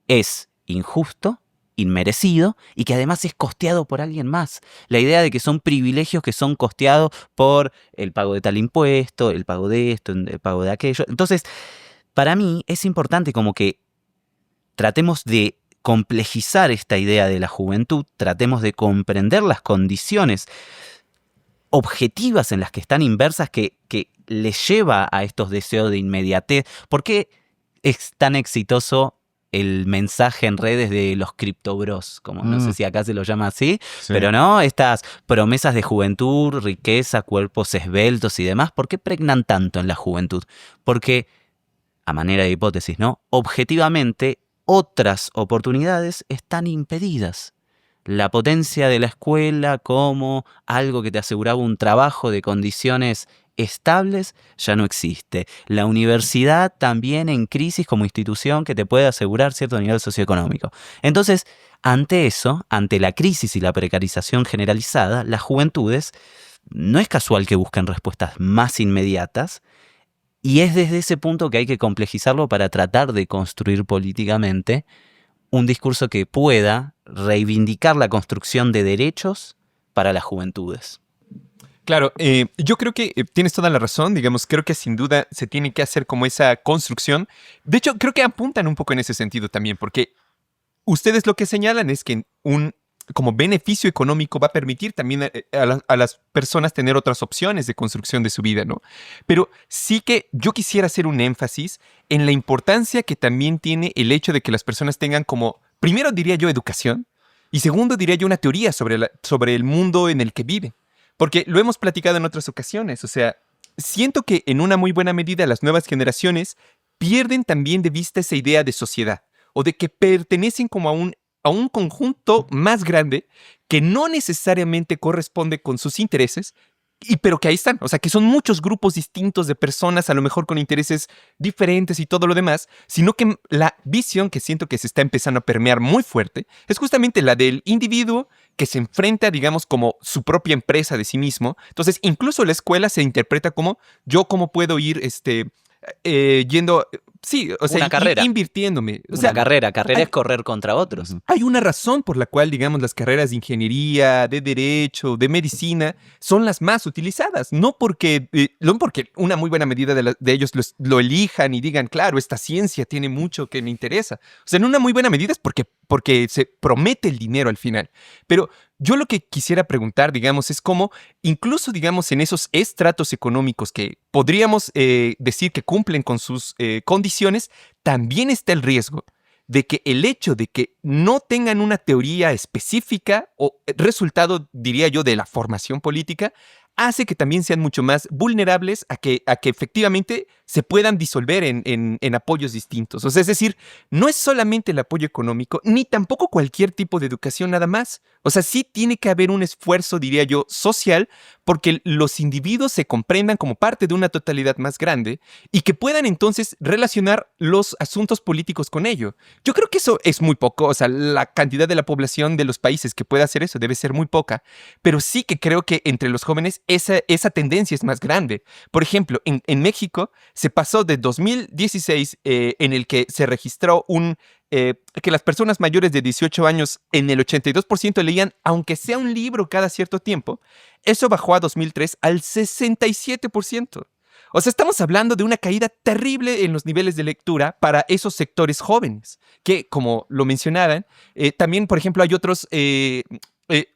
es injusto inmerecido y que además es costeado por alguien más. La idea de que son privilegios que son costeados por el pago de tal impuesto, el pago de esto, el pago de aquello. Entonces, para mí es importante como que tratemos de complejizar esta idea de la juventud, tratemos de comprender las condiciones objetivas en las que están inversas que les lleva a estos deseos de inmediatez. ¿Por qué es tan exitoso el mensaje en redes de los criptobros? Como no sé si acá se lo llama así, Sí. pero no, estas promesas de juventud, riqueza, cuerpos esbeltos y demás, ¿por qué pregnan tanto en la juventud? Porque, a manera de hipótesis, ¿no? Objetivamente, otras oportunidades están impedidas. La potencia de la escuela como algo que te aseguraba un trabajo de condiciones estables ya no existe. La universidad también en crisis como institución que te puede asegurar cierto nivel socioeconómico. Entonces, ante eso, ante la crisis y la precarización generalizada, las juventudes no es casual que busquen respuestas más inmediatas, y es desde ese punto que hay que complejizarlo para tratar de construir políticamente un discurso que pueda reivindicar la construcción de derechos para las juventudes. Claro, yo creo que tienes toda la razón, digamos, creo que sin duda se tiene que hacer como esa construcción. De hecho, creo que apuntan un poco en ese sentido también, porque ustedes lo que señalan es que un como beneficio económico va a permitir también a las personas tener otras opciones de construcción de su vida, ¿no? Pero sí que yo quisiera hacer un énfasis en la importancia que también tiene el hecho de que las personas tengan como, primero diría yo, educación, y segundo diría yo, una teoría sobre el mundo en el que viven. Porque lo hemos platicado en otras ocasiones, o sea, siento que en una muy buena medida las nuevas generaciones pierden también de vista esa idea de sociedad, o de que pertenecen como a un conjunto más grande que no necesariamente corresponde con sus intereses, pero que ahí están, o sea, que son muchos grupos distintos de personas, a lo mejor con intereses diferentes y todo lo demás, sino que la visión que siento que se está empezando a permear muy fuerte es justamente la del individuo que se enfrenta, digamos, como su propia empresa de sí mismo. Entonces, incluso la escuela se interpreta como yo cómo puedo ir yendo, sí, o sea, Una carrera. invirtiéndome. O Una sea, carrera hay- es correr contra otros. hay una razón por la cual, digamos, las carreras de ingeniería, de derecho, de medicina son las más utilizadas. No porque una muy buena medida de ellos lo elijan y digan, claro, esta ciencia tiene mucho que me interesa. O sea, en una muy buena medida es porque se promete el dinero al final. Pero yo lo que quisiera preguntar, digamos, es cómo, incluso, digamos, en esos estratos económicos que podríamos decir que cumplen con sus condiciones, también está el riesgo de que el hecho de que no tengan una teoría específica o resultado, diría yo, de la formación política, hace que también sean mucho más vulnerables a que efectivamente se puedan disolver en apoyos distintos. O sea, es decir, no es solamente el apoyo económico, ni tampoco cualquier tipo de educación nada más. O sea, sí tiene que haber un esfuerzo, diría yo, social, porque los individuos se comprendan como parte de una totalidad más grande y que puedan entonces relacionar los asuntos políticos con ello. Yo creo que eso es muy poco, o sea, la cantidad de la población de los países que pueda hacer eso debe ser muy poca, pero sí que creo que entre los jóvenes esa tendencia es más grande. Por ejemplo, en México se pasó de 2016, en el que se registró que las personas mayores de 18 años en el 82% leían, aunque sea un libro cada cierto tiempo. Eso bajó a 2003 al 67%. O sea, estamos hablando de una caída terrible en los niveles de lectura para esos sectores jóvenes, que, como lo mencionaban, también, por ejemplo, hay otros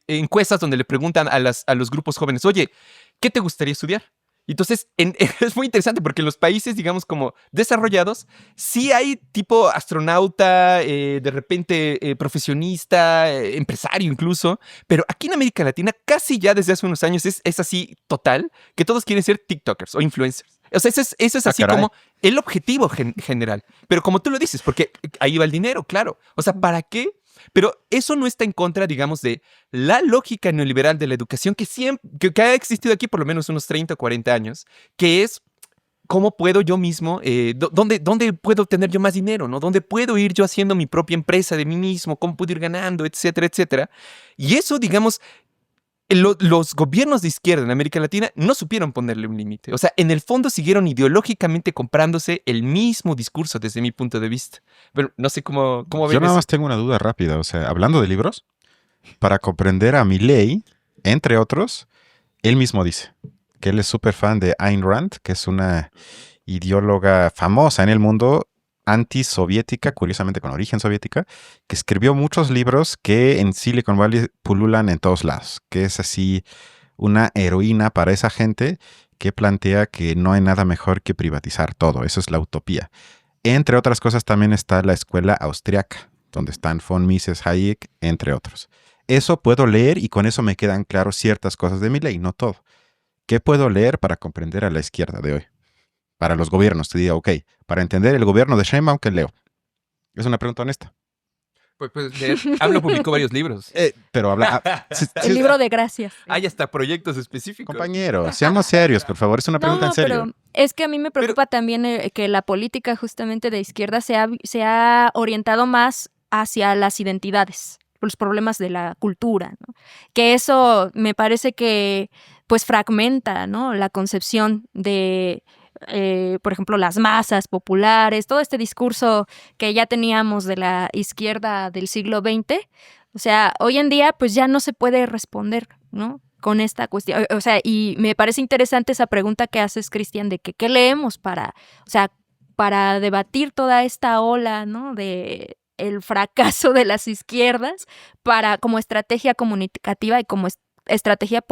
encuestas donde le preguntan a los grupos jóvenes, oye, ¿qué te gustaría estudiar? Entonces, es muy interesante porque en los países, digamos, como desarrollados, sí hay tipo astronauta, de repente profesionista, empresario incluso, pero aquí en América Latina casi ya desde hace unos años es así total, que todos quieren ser TikTokers o influencers. O sea, eso es así caray. como el objetivo general. Pero como tú lo dices, porque ahí va el dinero, claro. O sea, ¿para qué? Pero eso no está en contra, digamos, de la lógica neoliberal de la educación que ha existido aquí por lo menos unos 30 o 40 años, que es cómo puedo yo mismo, dónde puedo obtener yo más dinero, ¿no? ¿Dónde puedo ir yo haciendo mi propia empresa de mí mismo? ¿Cómo puedo ir ganando? Etcétera, etcétera. Y eso, digamos, los gobiernos de izquierda en América Latina no supieron ponerle un límite. O sea, en el fondo siguieron ideológicamente comprándose el mismo discurso desde mi punto de vista. Pero no sé cómo ven Yo nada eso. más tengo una duda rápida. O sea, hablando de libros, para comprender a Milei, entre otros, él mismo dice que él es súper fan de Ayn Rand, que es una ideóloga famosa en el mundo, antisoviética, curiosamente con origen soviética, que escribió muchos libros que en Silicon Valley pululan en todos lados, que es así una heroína para esa gente que plantea que no hay nada mejor que privatizar todo, eso es la utopía. Entre otras cosas también está la escuela austriaca, donde están von Mises, Hayek, entre otros. Eso puedo leer y con eso me quedan claros ciertas cosas de Milei, no todo. ¿Qué puedo leer para comprender a la izquierda de hoy? Para los gobiernos, te diría, ok, para entender el gobierno de Sheinbaum, ¿qué leo? Es una pregunta honesta. Pues leer. AMLO publicó varios libros. Pero habla... El libro de gracias. Hay hasta proyectos específicos. Compañero, seamos serios, por favor, es una pregunta en serio. Pero es que a mí me preocupa también que la política justamente de izquierda se ha orientado más hacia las identidades, los problemas de la cultura, ¿no? Que eso me parece que pues fragmenta, ¿no? La concepción de, por ejemplo, las masas populares, todo este discurso que ya teníamos de la izquierda del siglo XX. O sea, hoy en día pues ya no se puede responder, ¿no? Con esta cuestión. O sea, y me parece interesante esa pregunta que haces, Cristian, de que qué leemos para debatir toda esta ola, ¿no? De el fracaso de las izquierdas como estrategia comunicativa y como estrategia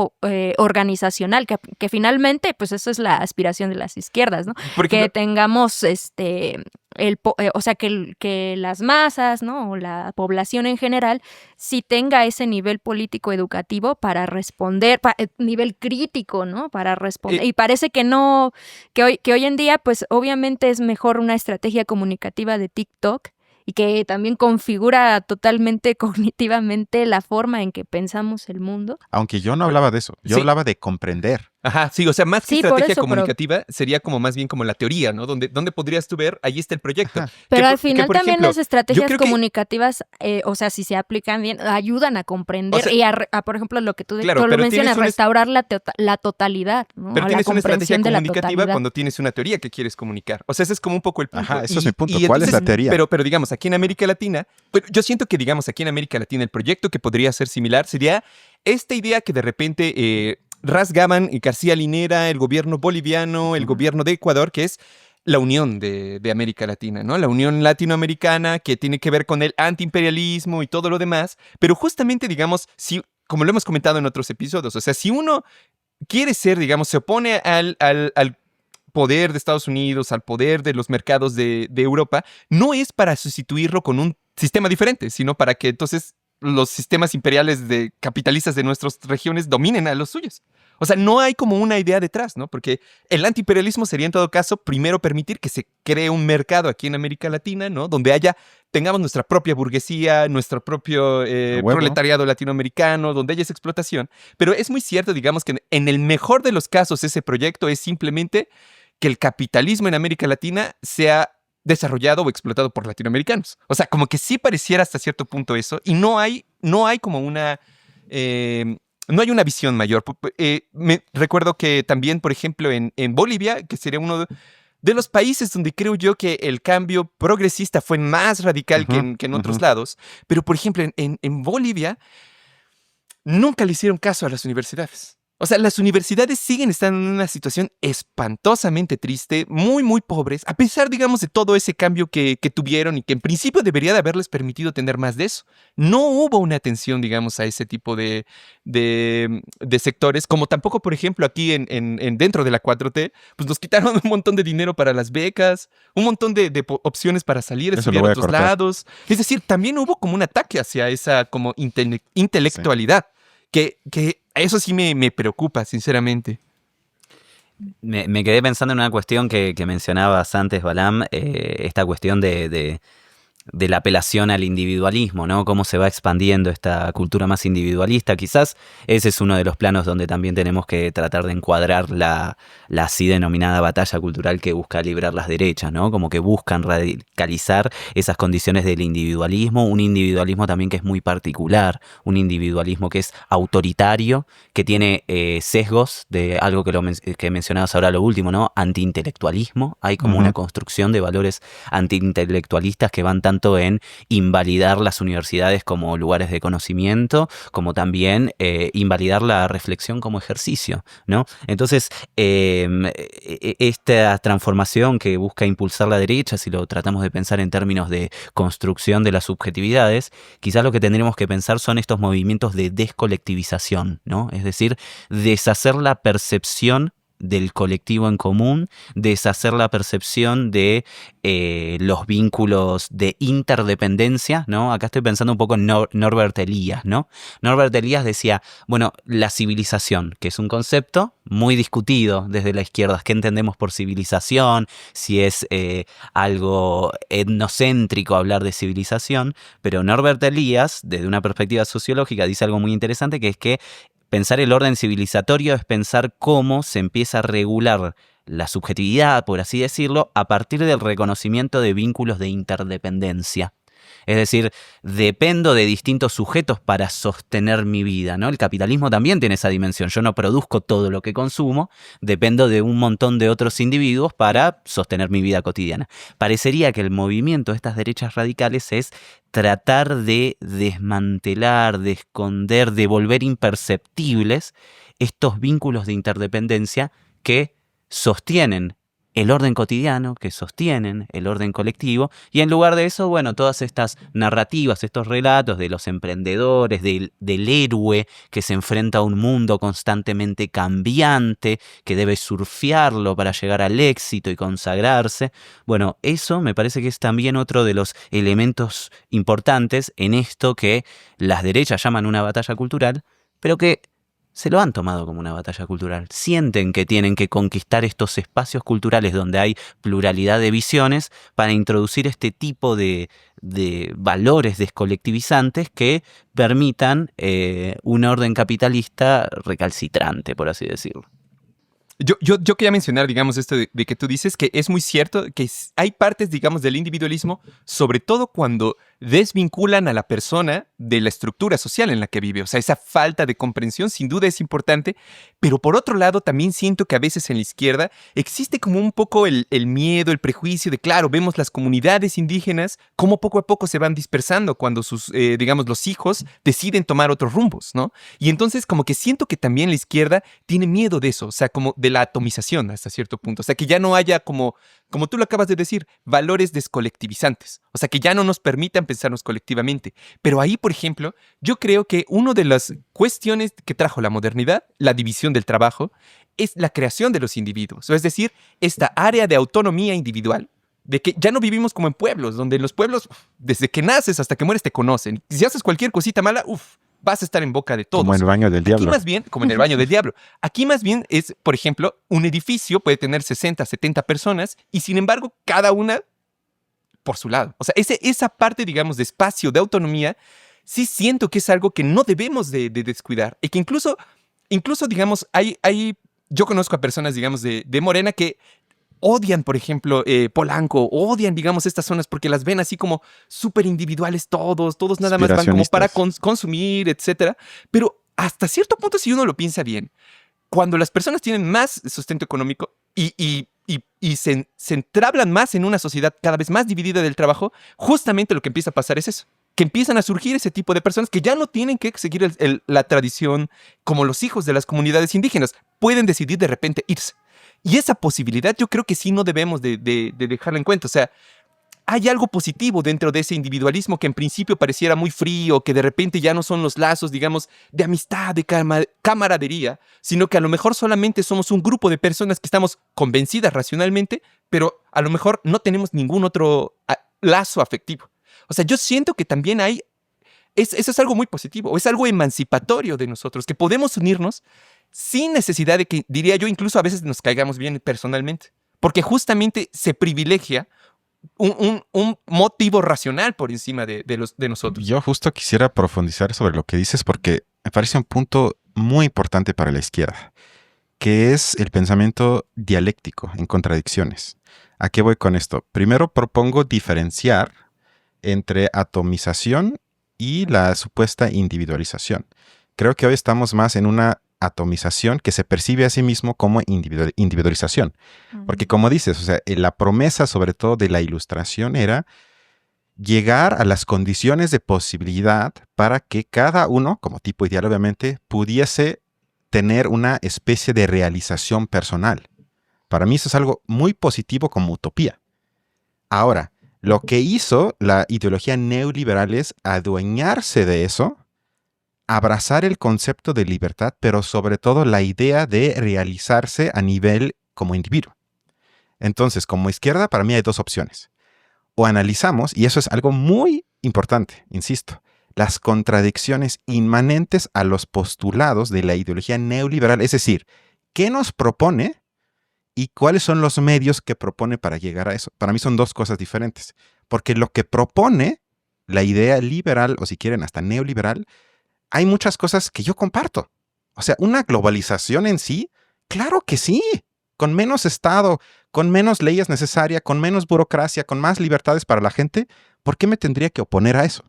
organizacional, que finalmente, pues eso es la aspiración de las izquierdas, ¿no? Que tengamos o sea, que las masas, ¿no? O la población en general sí tenga ese nivel político educativo para responder, nivel crítico, ¿no? Para responder. Y parece que no, que hoy en día, pues obviamente es mejor una estrategia comunicativa de TikTok y que también configura totalmente cognitivamente la forma en que pensamos el mundo. Aunque yo no hablaba de eso, yo hablaba de comprender. Ajá, sí, o sea, más que Sí, estrategia eso, comunicativa, sería como más bien como la teoría, ¿no? Donde podrías tú ver, ahí está el proyecto. Ajá. Pero al final por también ejemplo, las estrategias yo creo que- comunicativas, o sea, si se aplican bien, ayudan a comprender O sea, y por ejemplo, lo que tú claro, lo pero mencionas, tienes restaurar la totalidad, ¿no? Pero La tienes una estrategia comprensión de la comunicativa totalidad. cuando tienes una teoría que quieres comunicar. O sea, ese es como un poco el punto. Ajá, eso es mi punto. ¿Cuál es la teoría? Pero digamos, aquí en América Latina, yo siento que, digamos, aquí en América Latina el proyecto que podría ser similar sería esta idea que de repente rasgaban García Linera, el gobierno boliviano, el gobierno de Ecuador, que es la unión de América Latina, ¿no? La unión latinoamericana que tiene que ver con el antiimperialismo y todo lo demás. Pero justamente, digamos, como lo hemos comentado en otros episodios, o sea, si uno quiere ser, digamos, se opone al poder de Estados Unidos, al poder de los mercados de Europa, no es para sustituirlo con un sistema diferente, sino para que entonces los sistemas imperiales capitalistas de nuestras regiones dominen a los suyos. O sea, no hay como una idea detrás, ¿no? Porque el antiimperialismo sería en todo caso primero permitir que se cree un mercado aquí en América Latina, ¿no? Donde tengamos nuestra propia burguesía, nuestro propio proletariado latinoamericano, donde haya esa explotación. Pero es muy cierto, digamos, que en el mejor de los casos ese proyecto es simplemente que el capitalismo en América Latina sea desarrollado o explotado por latinoamericanos. O sea, como que sí pareciera hasta cierto punto eso, y no hay como una... no hay una visión mayor. Me recuerdo que también, por ejemplo, en Bolivia, que sería uno de los países donde creo yo que el cambio progresista fue más radical que en otros lados, pero por ejemplo, en Bolivia nunca le hicieron caso a las universidades. O sea, las universidades siguen estando en una situación espantosamente triste, muy, muy pobres, a pesar, digamos, de todo ese cambio que tuvieron y que en principio debería de haberles permitido tener más de eso. No hubo una atención, digamos, a ese tipo de sectores, como tampoco, por ejemplo, aquí dentro de la 4T, pues nos quitaron un montón de dinero para las becas, un montón de opciones para salir, Eso estudiar lo a voy a otros cortar. lados. Es decir, también hubo como un ataque hacia esa como intelectualidad. Que eso sí me preocupa, sinceramente. Me quedé pensando en una cuestión que mencionabas antes, Balam, esta cuestión de de la apelación al individualismo, ¿no? Cómo se va expandiendo esta cultura más individualista. Quizás ese es uno de los planos donde también tenemos que tratar de encuadrar la así denominada batalla cultural que busca librar las derechas, ¿no? Como que buscan radicalizar esas condiciones del individualismo, un individualismo también que es muy particular, un individualismo que es autoritario, que tiene sesgos de algo que mencionabas ahora lo último, ¿no? Antiintelectualismo. Hay como una construcción de valores antiintelectualistas que van tanto en invalidar las universidades como lugares de conocimiento, como también invalidar la reflexión como ejercicio, ¿no? Entonces, esta transformación que busca impulsar la derecha, si lo tratamos de pensar en términos de construcción de las subjetividades, quizás lo que tendremos que pensar son estos movimientos de descolectivización, ¿no? Es decir, deshacer la percepción del colectivo en común, deshacer la percepción de los vínculos de interdependencia, ¿no? Acá estoy pensando un poco en Norbert Elias, ¿no? Norbert Elias decía, bueno, la civilización, que es un concepto muy discutido desde la izquierda, ¿qué entendemos por civilización? Si es algo etnocéntrico hablar de civilización, pero Norbert Elias, desde una perspectiva sociológica, dice algo muy interesante, que es que pensar el orden civilizatorio es pensar cómo se empieza a regular la subjetividad, por así decirlo, a partir del reconocimiento de vínculos de interdependencia. Es decir, dependo de distintos sujetos para sostener mi vida, ¿no? El capitalismo también tiene esa dimensión. Yo no produzco todo lo que consumo, dependo de un montón de otros individuos para sostener mi vida cotidiana. Parecería que el movimiento de estas derechas radicales es tratar de desmantelar, de esconder, de volver imperceptibles estos vínculos de interdependencia que sostienen el orden cotidiano, que sostienen el orden colectivo, y en lugar de eso, bueno, todas estas narrativas, estos relatos de los emprendedores, del héroe que se enfrenta a un mundo constantemente cambiante, que debe surfearlo para llegar al éxito y consagrarse, bueno, eso me parece que es también otro de los elementos importantes en esto que las derechas llaman una batalla cultural, pero que se lo han tomado como una batalla cultural. Sienten que tienen que conquistar estos espacios culturales donde hay pluralidad de visiones para introducir este tipo de valores descolectivizantes que permitan un orden capitalista recalcitrante, por así decirlo. Yo quería mencionar, digamos, esto de que tú dices que es muy cierto que hay partes, digamos, del individualismo, sobre todo cuando desvinculan a la persona de la estructura social en la que vive. O sea, esa falta de comprensión sin duda es importante, pero por otro lado también siento que a veces en la izquierda existe como un poco el miedo, el prejuicio de, claro, vemos las comunidades indígenas cómo poco a poco se van dispersando cuando sus, digamos, los hijos deciden tomar otros rumbos, ¿no? Y entonces como que siento que también la izquierda tiene miedo de eso, o sea, como de la atomización hasta cierto punto. O sea, que ya no haya como tú lo acabas de decir, valores descolectivizantes. O sea, que ya no nos permitan pensarnos colectivamente. Pero ahí, por ejemplo, yo creo que una de las cuestiones que trajo la modernidad, la división del trabajo, es la creación de los individuos. Es decir, esta área de autonomía individual, de que ya no vivimos como en pueblos, donde en los pueblos, desde que naces hasta que mueres, te conocen. Si haces cualquier cosita mala, vas a estar en boca de todos. Como en el baño del diablo. Aquí más bien, como en el baño del diablo. Aquí más bien es, por ejemplo, un edificio puede tener 60, 70 personas y sin embargo cada una por su lado. O sea, esa parte, digamos, de espacio, de autonomía, sí siento que es algo que no debemos de descuidar. Y que incluso digamos, yo conozco a personas, digamos, de Morena que odian, por ejemplo, Polanco, odian, digamos, estas zonas porque las ven así como súper individuales todos nada más van como para consumir, etcétera. Pero hasta cierto punto, si uno lo piensa bien, cuando las personas tienen más sustento económico y se entrablan más en una sociedad cada vez más dividida del trabajo, justamente lo que empieza a pasar es eso. Que empiezan a surgir ese tipo de personas que ya no tienen que seguir la tradición como los hijos de las comunidades indígenas. Pueden decidir de repente irse. Y esa posibilidad yo creo que sí no debemos de dejarla en cuenta. O sea, hay algo positivo dentro de ese individualismo que en principio pareciera muy frío, que de repente ya no son los lazos, digamos, de amistad, de camaradería, sino que a lo mejor solamente somos un grupo de personas que estamos convencidas racionalmente, pero a lo mejor no tenemos ningún otro lazo afectivo. O sea, yo siento que también eso es algo muy positivo, o es algo emancipatorio de nosotros, que podemos unirnos sin necesidad de que, diría yo, incluso a veces nos caigamos bien personalmente. Porque justamente se privilegia un motivo racional por encima de nosotros. Yo justo quisiera profundizar sobre lo que dices porque me parece un punto muy importante para la izquierda, que es el pensamiento dialéctico en contradicciones. ¿A qué voy con esto? Primero propongo diferenciar entre atomización y la supuesta individualización. Creo que hoy estamos más en una atomización que se percibe a sí mismo como individualización. Porque como dices, o sea, la promesa sobre todo de la Ilustración era llegar a las condiciones de posibilidad para que cada uno, como tipo ideal obviamente, pudiese tener una especie de realización personal. Para mí eso es algo muy positivo como utopía. Ahora, lo que hizo la ideología neoliberal es adueñarse de eso, abrazar el concepto de libertad, pero sobre todo la idea de realizarse a nivel como individuo. Entonces, como izquierda, para mí hay dos opciones. O analizamos, y eso es algo muy importante, insisto, las contradicciones inmanentes a los postulados de la ideología neoliberal, es decir, ¿qué nos propone y cuáles son los medios que propone para llegar a eso? Para mí son dos cosas diferentes, porque lo que propone la idea liberal, o si quieren hasta neoliberal, hay muchas cosas que yo comparto. O sea, una globalización en sí, claro que sí, con menos Estado, con menos leyes necesarias, con menos burocracia, con más libertades para la gente, ¿por qué me tendría que oponer a eso?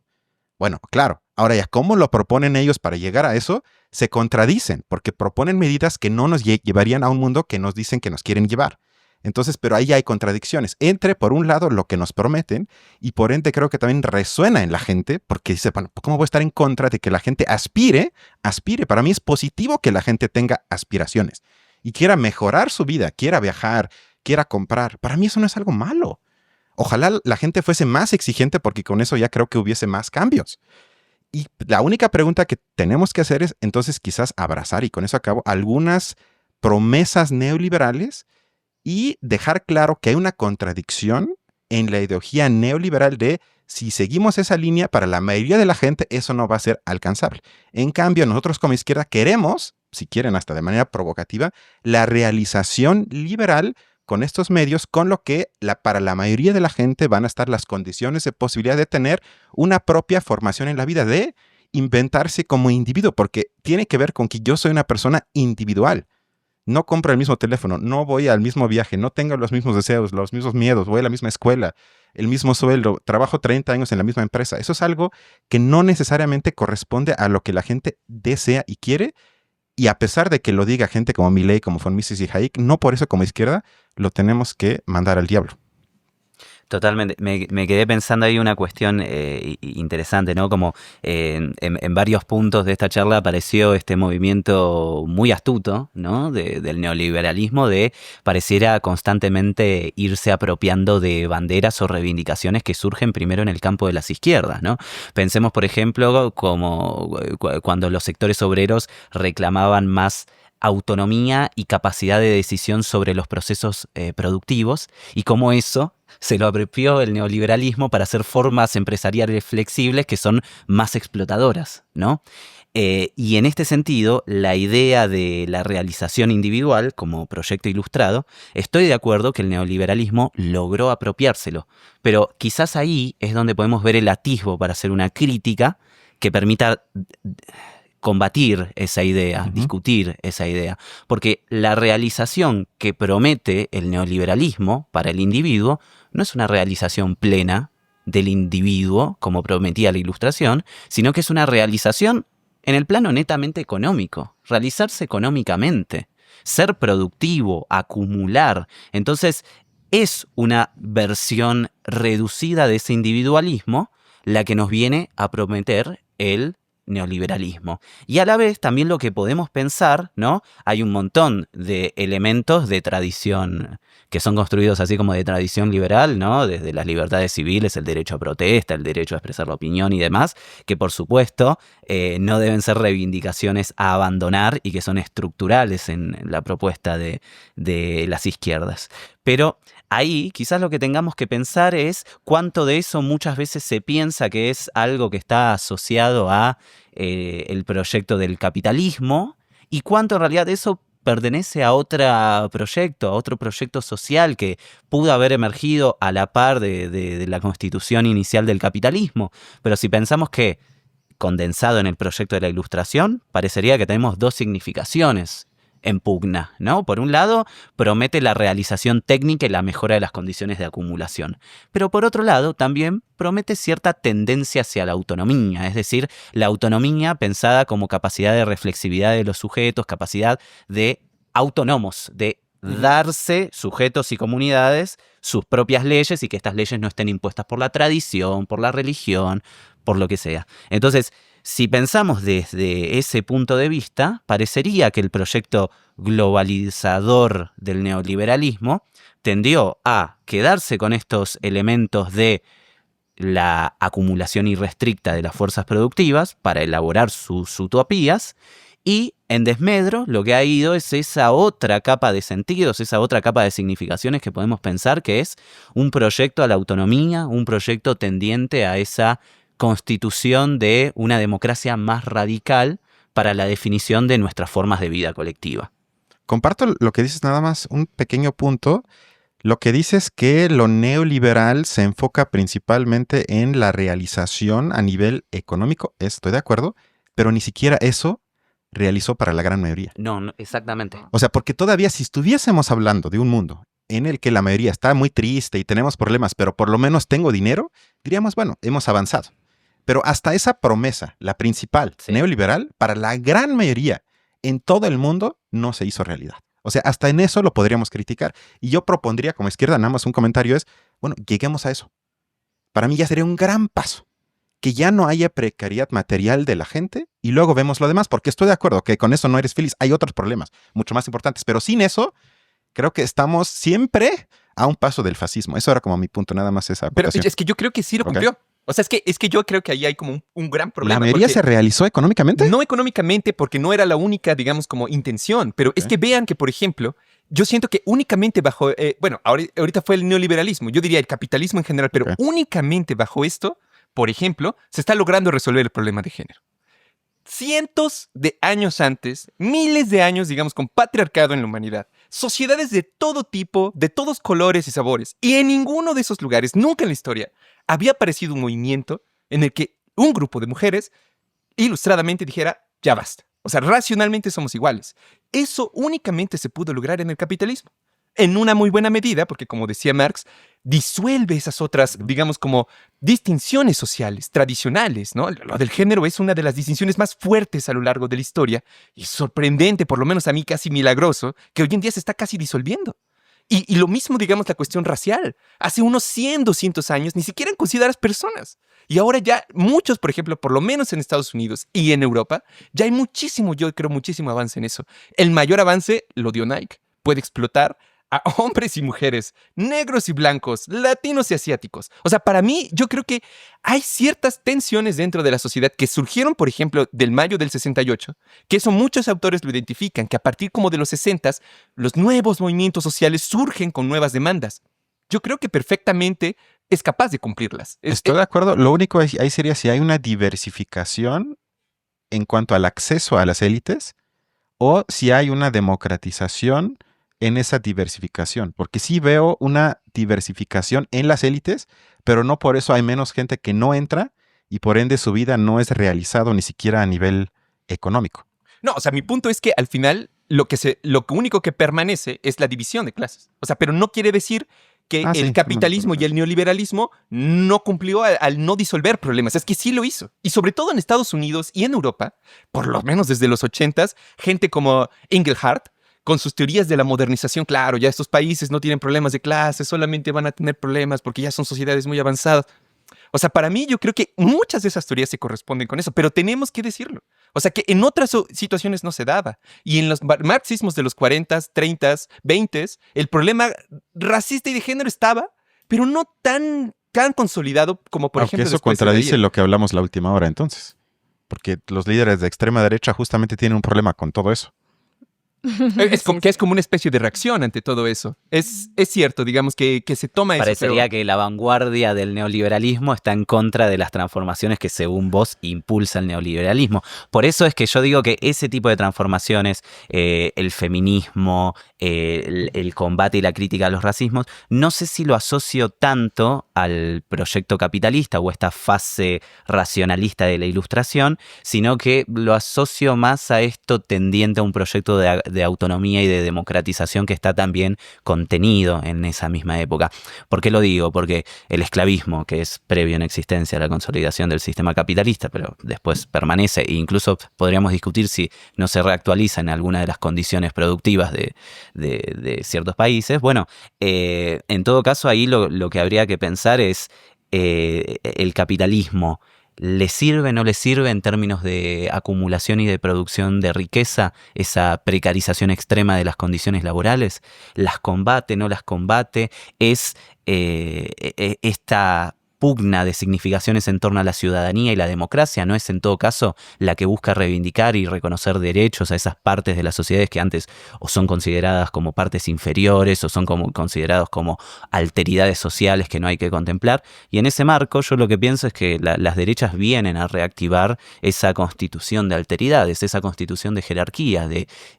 Bueno, claro, ahora ya cómo lo proponen ellos para llegar a eso, se contradicen, porque proponen medidas que no nos llevarían a un mundo que nos dicen que nos quieren llevar. Entonces, pero ahí hay contradicciones entre, por un lado, lo que nos prometen y por ende creo que también resuena en la gente porque dice, bueno, ¿cómo voy a estar en contra de que la gente aspire? Para mí es positivo que la gente tenga aspiraciones y quiera mejorar su vida, quiera viajar, quiera comprar. Para mí eso no es algo malo. Ojalá la gente fuese más exigente porque con eso ya creo que hubiese más cambios. Y la única pregunta que tenemos que hacer es entonces quizás abrazar, y con eso acabo, algunas promesas neoliberales y dejar claro que hay una contradicción en la ideología neoliberal de si seguimos esa línea, para la mayoría de la gente eso no va a ser alcanzable. En cambio, nosotros como izquierda queremos, si quieren hasta de manera provocativa, la realización liberal con estos medios, con lo que para la mayoría de la gente van a estar las condiciones de posibilidad de tener una propia formación en la vida, de inventarse como individuo, porque tiene que ver con que yo soy una persona individual. No compro el mismo teléfono, no voy al mismo viaje, no tengo los mismos deseos, los mismos miedos, voy a la misma escuela, el mismo sueldo, trabajo 30 años en la misma empresa. Eso es algo que no necesariamente corresponde a lo que la gente desea y quiere. Y a pesar de que lo diga gente como Milei, como von Mises y Hayek, no por eso como izquierda lo tenemos que mandar al diablo. Totalmente. Me quedé pensando ahí una cuestión interesante, ¿no? Como en varios puntos de esta charla apareció este movimiento muy astuto, ¿no? Del neoliberalismo, de pareciera constantemente irse apropiando de banderas o reivindicaciones que surgen primero en el campo de las izquierdas, ¿no? Pensemos, por ejemplo, como cuando los sectores obreros reclamaban más autonomía y capacidad de decisión sobre los procesos productivos, y cómo eso se lo apropió el neoliberalismo para hacer formas empresariales flexibles que son más explotadoras, ¿no? Y en este sentido, la idea de la realización individual como proyecto ilustrado, estoy de acuerdo que el neoliberalismo logró apropiárselo, pero quizás ahí es donde podemos ver el atisbo para hacer una crítica que permita combatir esa idea, discutir esa idea, porque la realización que promete el neoliberalismo para el individuo no es una realización plena del individuo, como prometía la Ilustración, sino que es una realización en el plano netamente económico, realizarse económicamente, ser productivo, acumular. Entonces, es una versión reducida de ese individualismo la que nos viene a prometer el neoliberalismo. Y a la vez también lo que podemos pensar, ¿no? Hay un montón de elementos de tradición que son construidos así como de tradición liberal, ¿no? Desde las libertades civiles, el derecho a protesta, el derecho a expresar la opinión y demás, que por supuesto no deben ser reivindicaciones a abandonar y que son estructurales en la propuesta de las izquierdas. Pero ahí quizás lo que tengamos que pensar es cuánto de eso muchas veces se piensa que es algo que está asociado a el proyecto del capitalismo, y cuánto en realidad de eso pertenece a otro proyecto social que pudo haber emergido a la par de la constitución inicial del capitalismo. Pero si pensamos que, condensado en el proyecto de la Ilustración, parecería que tenemos dos significaciones en pugna, ¿no? Por un lado, promete la realización técnica y la mejora de las condiciones de acumulación. Pero por otro lado, también promete cierta tendencia hacia la autonomía, es decir, la autonomía pensada como capacidad de reflexividad de los sujetos, capacidad de autónomos, de darse sujetos y comunidades sus propias leyes y que estas leyes no estén impuestas por la tradición, por la religión, por lo que sea. Entonces, si pensamos desde ese punto de vista, parecería que el proyecto globalizador del neoliberalismo tendió a quedarse con estos elementos de la acumulación irrestricta de las fuerzas productivas para elaborar sus utopías, y en desmedro lo que ha ido es esa otra capa de sentidos, esa otra capa de significaciones que podemos pensar que es un proyecto a la autonomía, un proyecto tendiente a esa constitución de una democracia más radical para la definición de nuestras formas de vida colectiva. Comparto lo que dices, nada más un pequeño punto. Lo que dices es que lo neoliberal se enfoca principalmente en la realización a nivel económico. Estoy de acuerdo, pero ni siquiera eso realizó para la gran mayoría. No, exactamente. O sea, porque todavía si estuviésemos hablando de un mundo en el que la mayoría está muy triste y tenemos problemas, pero por lo menos tengo dinero, diríamos, bueno, hemos avanzado. Pero hasta esa promesa, la principal, neoliberal, para la gran mayoría en todo el mundo no se hizo realidad. O sea, hasta en eso lo podríamos criticar. Y yo propondría como izquierda, nada más un comentario es, bueno, lleguemos a eso. Para mí ya sería un gran paso. Que ya no haya precariedad material de la gente y luego vemos lo demás, porque estoy de acuerdo que con eso no eres feliz. Hay otros problemas mucho más importantes, pero sin eso creo que estamos siempre a un paso del fascismo. Eso era como mi punto, nada más esa Pero aportación. es que yo creo que sí lo cumplió. O sea, es que yo creo que ahí hay como un gran problema. ¿La mayoría se realizó económicamente? No económicamente, porque no era la única, digamos, como intención. Pero es que vean que, por ejemplo, yo siento que únicamente bajo... bueno, ahorita fue el neoliberalismo. Yo diría el capitalismo en general. Pero únicamente bajo esto, por ejemplo, se está logrando resolver el problema de género. Cientos de años antes, miles de años, digamos, con patriarcado en la humanidad, sociedades de todo tipo, de todos colores y sabores, y en ninguno de esos lugares, nunca en la historia, había aparecido un movimiento en el que un grupo de mujeres ilustradamente dijera, ya basta. O sea, racionalmente somos iguales. Eso únicamente se pudo lograr en el capitalismo. En una muy buena medida, porque como decía Marx, disuelve esas otras, digamos, como distinciones sociales, tradicionales, ¿no? Lo del género es una de las distinciones más fuertes a lo largo de la historia y sorprendente, por lo menos a mí casi milagroso, que hoy en día se está casi disolviendo. Y lo mismo, digamos, la cuestión racial. Hace unos 100, 200 años ni siquiera eran consideradas personas. Y ahora ya muchos, por ejemplo, por lo menos en Estados Unidos y en Europa, ya hay muchísimo, yo creo, muchísimo avance en eso. El mayor avance lo dio Nike. Puede explotar a hombres y mujeres, negros y blancos, latinos y asiáticos. O sea, para mí, yo creo que hay ciertas tensiones dentro de la sociedad que surgieron, por ejemplo, del mayo del 68, que eso muchos autores lo identifican, que a partir como de los 60, los nuevos movimientos sociales surgen con nuevas demandas. Yo creo que perfectamente es capaz de cumplirlas. Estoy de acuerdo. Lo único ahí sería si hay una diversificación en cuanto al acceso a las élites o si hay una democratización en esa diversificación, porque sí veo una diversificación en las élites, pero no por eso hay menos gente que no entra y por ende su vida no es realizado ni siquiera a nivel económico. No, o sea, mi punto es que al final lo único que permanece es la división de clases. O sea, pero no quiere decir que el capitalismo y el neoliberalismo no cumplió al no disolver problemas. Es que sí lo hizo. Y sobre todo en Estados Unidos y en Europa, por lo menos desde los 80s, gente como Engelhardt, con sus teorías de la modernización, claro, ya estos países no tienen problemas de clase, solamente van a tener problemas porque ya son sociedades muy avanzadas. O sea, para mí yo creo que muchas de esas teorías se corresponden con eso, pero tenemos que decirlo. O sea, que en otras situaciones no se daba. Y en los marxismos de los 40s, 30s, 20s, el problema racista y de género estaba, pero no tan consolidado como, por ejemplo, eso contradice lo que hablamos la última hora entonces. Porque los líderes de extrema derecha justamente tienen un problema con todo eso. Que es como una especie de reacción ante todo eso. Es cierto, digamos, que se toma eso. Parecería que la vanguardia del neoliberalismo está en contra de las transformaciones que, según vos, impulsa el neoliberalismo. Por eso es que yo digo que ese tipo de transformaciones, el feminismo, el combate y la crítica a los racismos, no sé si lo asocio tanto al proyecto capitalista o esta fase racionalista de la Ilustración, sino que lo asocio más a esto tendiente a un proyecto de autonomía y de democratización que está también contenido en esa misma época. ¿Por qué lo digo? Porque el esclavismo, que es previo en existencia a la consolidación del sistema capitalista, pero después permanece, e incluso podríamos discutir si no se reactualiza en alguna de las condiciones productivas de ciertos países. Bueno, en todo caso ahí lo que habría que pensar es el capitalismo. ¿Le sirve o no le sirve en términos de acumulación y de producción de riqueza esa precarización extrema de las condiciones laborales? ¿Las combate, no las combate? ¿Es esta pugna de significaciones en torno a la ciudadanía y la democracia? ¿No es en todo caso la que busca reivindicar y reconocer derechos a esas partes de las sociedades que antes o son consideradas como partes inferiores o son considerados como alteridades sociales que no hay que contemplar? Y en ese marco yo lo que pienso es que las derechas vienen a reactivar esa constitución de alteridades, esa constitución de jerarquías,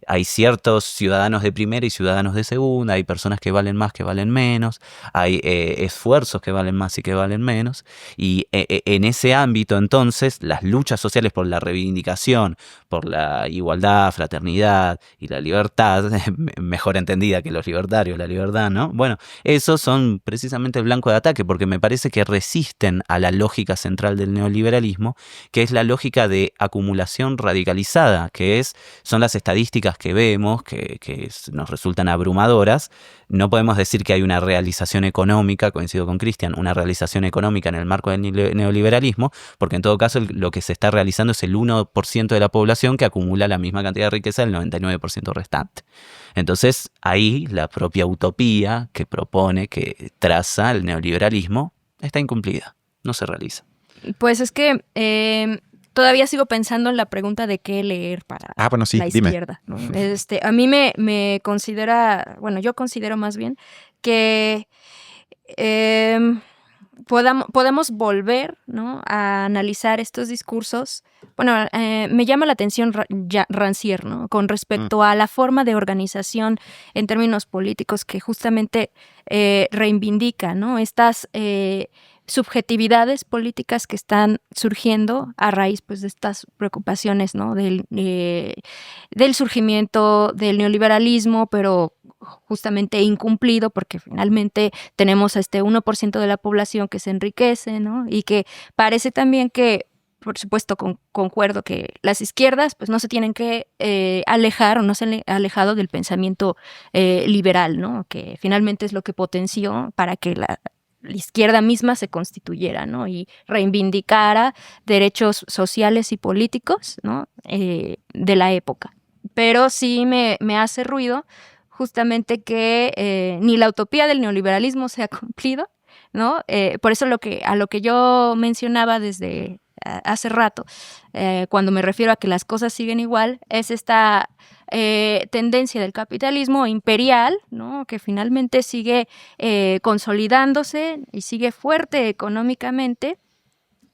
hay ciertos ciudadanos de primera y ciudadanos de segunda, hay personas que valen más, que valen menos, hay esfuerzos que valen más y que valen menos, y en ese ámbito entonces las luchas sociales por la reivindicación, por la igualdad, fraternidad y la libertad, mejor entendida que los libertarios, la libertad, ¿no? Bueno, esos son precisamente el blanco de ataque, porque me parece que resisten a la lógica central del neoliberalismo, que es la lógica de acumulación radicalizada, son las estadísticas que vemos, que nos resultan abrumadoras. No podemos decir que hay una realización económica, coincido con Cristian, una realización económica en el marco del neoliberalismo, porque en todo caso lo que se está realizando es el 1% de la población que acumula la misma cantidad de riqueza del 99% restante. Entonces ahí la propia utopía que propone, que traza el neoliberalismo, está incumplida, no se realiza. Pues es que todavía sigo pensando en la pregunta de qué leer para bueno, sí, la izquierda, ¿no? A mí me considera, bueno, yo considero más bien que podemos volver, ¿no?, a analizar estos discursos. Bueno, me llama la atención Rancière, ¿no?, con respecto a la forma de organización en términos políticos que justamente reivindica, ¿no?, estas subjetividades políticas que están surgiendo a raíz, pues, de estas preocupaciones, ¿no?, del surgimiento del neoliberalismo, pero justamente incumplido, porque finalmente tenemos a este 1% de la población que se enriquece, ¿no?, y que parece también que, por supuesto, concuerdo que las izquierdas pues no se tienen que alejar o no se han alejado del pensamiento liberal, ¿no?, que finalmente es lo que potenció para que la izquierda misma se constituyera, ¿no?, y reivindicara derechos sociales y políticos, ¿no?, de la época. Pero sí me hace ruido justamente que ni la utopía del neoliberalismo se ha cumplido, ¿no? Por eso a lo que yo mencionaba desde hace rato, cuando me refiero a que las cosas siguen igual, es esta tendencia del capitalismo imperial, ¿no?, que finalmente sigue consolidándose y sigue fuerte económicamente.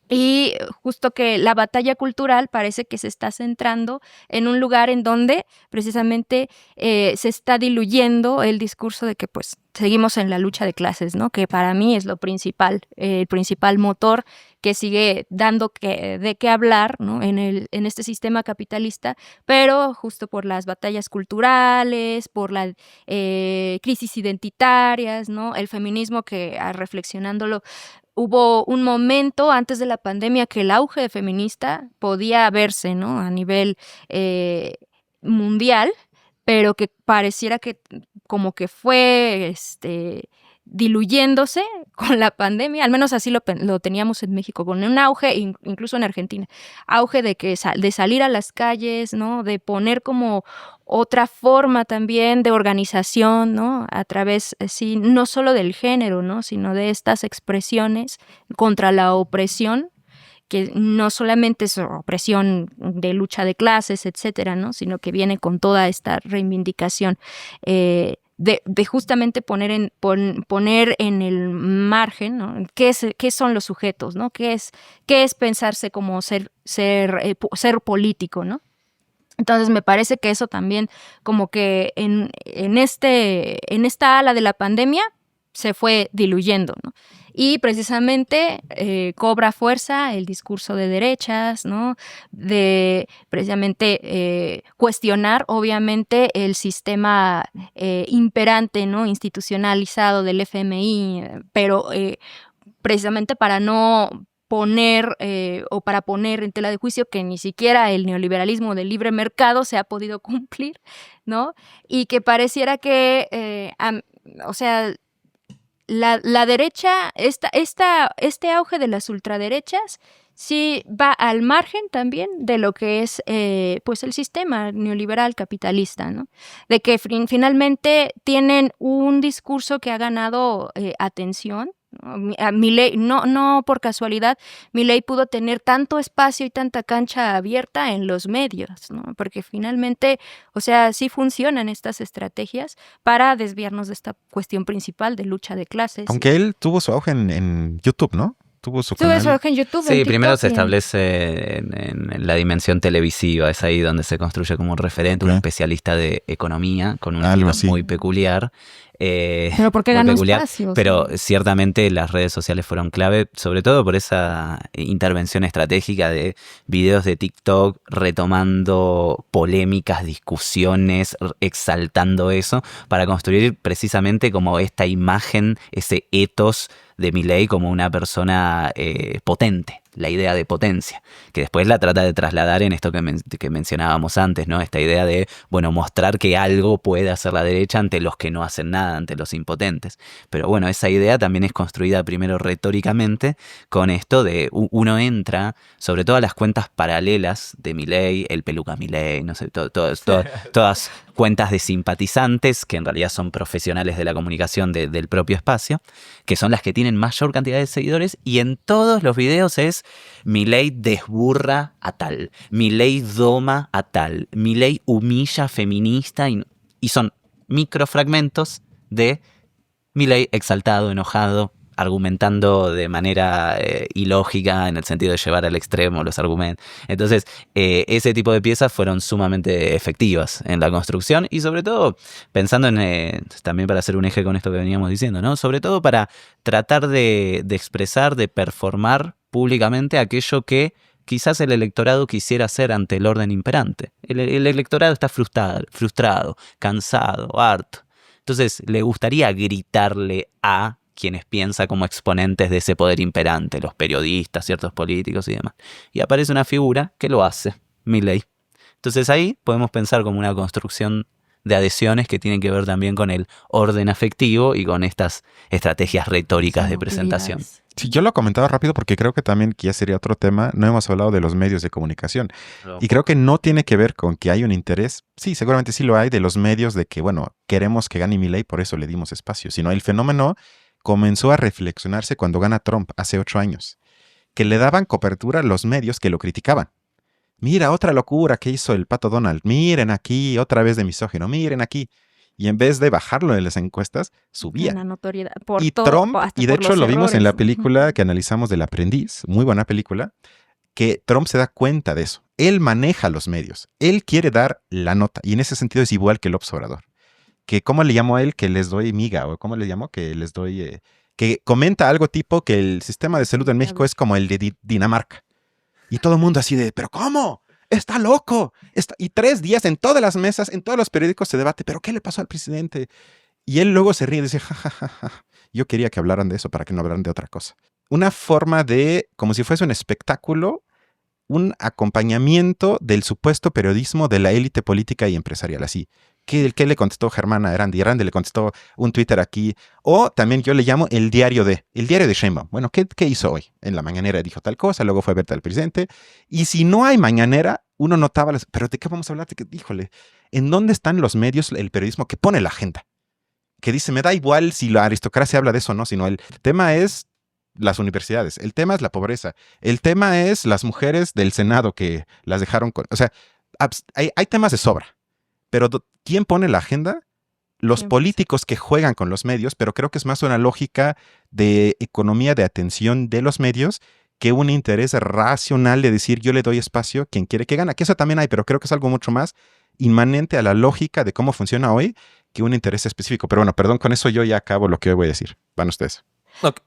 Y justo que la batalla cultural parece que se está centrando en un lugar en donde precisamente se está diluyendo el discurso de que pues seguimos en la lucha de clases, ¿no?, que para mí es lo principal, el principal motor que sigue dando de qué hablar, ¿no?, en este sistema capitalista, pero justo por las batallas culturales, por las crisis identitarias, ¿no?, el feminismo que, reflexionándolo, hubo un momento antes de la pandemia que el auge feminista podía verse, ¿no?, a nivel mundial, pero que pareciera que como que fue diluyéndose con la pandemia, al menos así lo teníamos en México, con un auge, incluso en Argentina, auge de salir a las calles, ¿no?, de poner como otra forma también de organización, ¿no?, a través, sí, no solo del género, ¿no?, sino de estas expresiones contra la opresión. que no solamente es opresión de lucha de clases, etcétera, ¿no? Sino que viene con toda esta reivindicación de justamente poner en el margen, ¿no? ¿Qué son los sujetos, ¿no? ¿Qué es pensarse como ser político, ¿no? Entonces me parece que eso también como que en esta ala de la pandemia se fue diluyendo, ¿no? Y precisamente cobra fuerza el discurso de derechas, ¿no? De precisamente cuestionar, obviamente, el sistema imperante, ¿no? Institucionalizado del FMI, pero precisamente para no poner o para poner en tela de juicio que ni siquiera el neoliberalismo del libre mercado se ha podido cumplir, ¿no? Y que pareciera que, o sea, la derecha, este auge de las ultraderechas sí va al margen también de lo que es pues el sistema neoliberal capitalista, ¿no? De que finalmente tienen un discurso que ha ganado atención. A Milei, no por casualidad, Milei pudo tener tanto espacio y tanta cancha abierta en los medios, ¿no? Porque finalmente, o sea, sí funcionan estas estrategias para desviarnos de esta cuestión principal de lucha de clases. Aunque él tuvo su auge en YouTube, ¿no? Tuvo su Tuve canal. su auge en YouTube. Sí, en primero TikTok, se establece en la dimensión televisiva, es ahí donde se construye como un referente, un Ok. especialista de economía, con un Algo estilo así. muy peculiar. Pero ¿por qué muy ganó peculiar, espacio? pero ciertamente las redes sociales fueron clave, sobre todo por esa intervención estratégica de videos de TikTok retomando polémicas, discusiones, exaltando eso, para construir precisamente como esta imagen, ese ethos de Milei como una persona potente, la idea de potencia, que después la trata de trasladar en esto que mencionábamos antes, ¿no? Esta idea de, bueno, mostrar que algo puede hacer la derecha ante los que no hacen nada, ante los impotentes. Pero bueno, esa idea también es construida primero retóricamente con esto de uno entra, sobre todo a las cuentas paralelas de Milei, el peluca Milei, no sé, todas cuentas de simpatizantes que en realidad son profesionales de la comunicación del propio espacio, que son las que tienen mayor cantidad de seguidores, y en todos los videos es Milei desburra a tal, Milei doma a tal, Milei humilla feminista, y son microfragmentos de Milei exaltado, enojado, argumentando de manera ilógica en el sentido de llevar al extremo los argumentos. Entonces, ese tipo de piezas fueron sumamente efectivas en la construcción y sobre todo pensando en, también para hacer un eje con esto que veníamos diciendo, ¿no? Sobre todo para tratar de expresar, de performar públicamente aquello que quizás el electorado quisiera hacer ante el orden imperante. El electorado está frustrado, cansado, harto. Entonces, le gustaría gritarle a quienes piensa como exponentes de ese poder imperante, los periodistas, ciertos políticos y demás. Y aparece una figura que lo hace, Milei. Entonces ahí podemos pensar como una construcción de adhesiones que tienen que ver también con el orden afectivo y con estas estrategias retóricas de presentación. Sí, yo lo he comentado rápido porque creo que también que ya sería otro tema. No hemos hablado de los medios de comunicación. Y creo que no tiene que ver con que hay un interés. Sí, seguramente sí lo hay de los medios de que, bueno, queremos que gane Milei, por eso le dimos espacio. Sino el fenómeno comenzó a reflexionarse cuando gana Trump hace 8 años, que le daban cobertura a los medios que lo criticaban. Mira, otra locura que hizo el Pato Donald. Miren aquí, otra vez de misógino. Miren aquí. Y en vez de bajarlo en las encuestas, subía. Una notoriedad. Y Trump, y de hecho lo vimos en la película que analizamos del Aprendiz, muy buena película, que Trump se da cuenta de eso. Él maneja los medios. Él quiere dar la nota. Y en ese sentido es igual que López Obrador. Que ¿cómo le llamo a él? Que les doy miga, o ¿cómo le llamo? Que les doy... que comenta algo tipo que el sistema de salud en México es como el de Dinamarca. Y todo el mundo así de, ¿pero cómo? ¡Está loco! Y 3 días en todas las mesas, en todos los periódicos se debate, ¿pero qué le pasó al presidente? Y él luego se ríe y dice, ja, ja, ja, ja. Yo quería que hablaran de eso para que no hablaran de otra cosa. Una forma de, como si fuese un espectáculo, un acompañamiento del supuesto periodismo de la élite política y empresarial, así. ¿Qué le contestó Germán a Erandi? Erandi le contestó un Twitter aquí. O también yo le llamo el diario de Sheinbaum. Bueno, ¿qué hizo hoy? En la mañanera dijo tal cosa, luego fue a ver al presidente. Y si no hay mañanera, uno notaba, ¿pero de qué vamos a hablar? Híjole, ¿en dónde están los medios, el periodismo que pone la agenda? Que dice, me da igual si la aristocracia habla de eso o no, sino el tema es las universidades, el tema es la pobreza, el tema es las mujeres del Senado que las dejaron con... O sea, hay temas de sobra, pero ¿quién pone la agenda? Los 100%. políticos que juegan con los medios, pero creo que es más una lógica de economía de atención de los medios que un interés racional de decir yo le doy espacio, quien quiere que gane. Que eso también hay, pero creo que es algo mucho más inmanente a la lógica de cómo funciona hoy que un interés específico. Pero bueno, perdón, con eso yo ya acabo lo que hoy voy a decir. Van ustedes. Ok.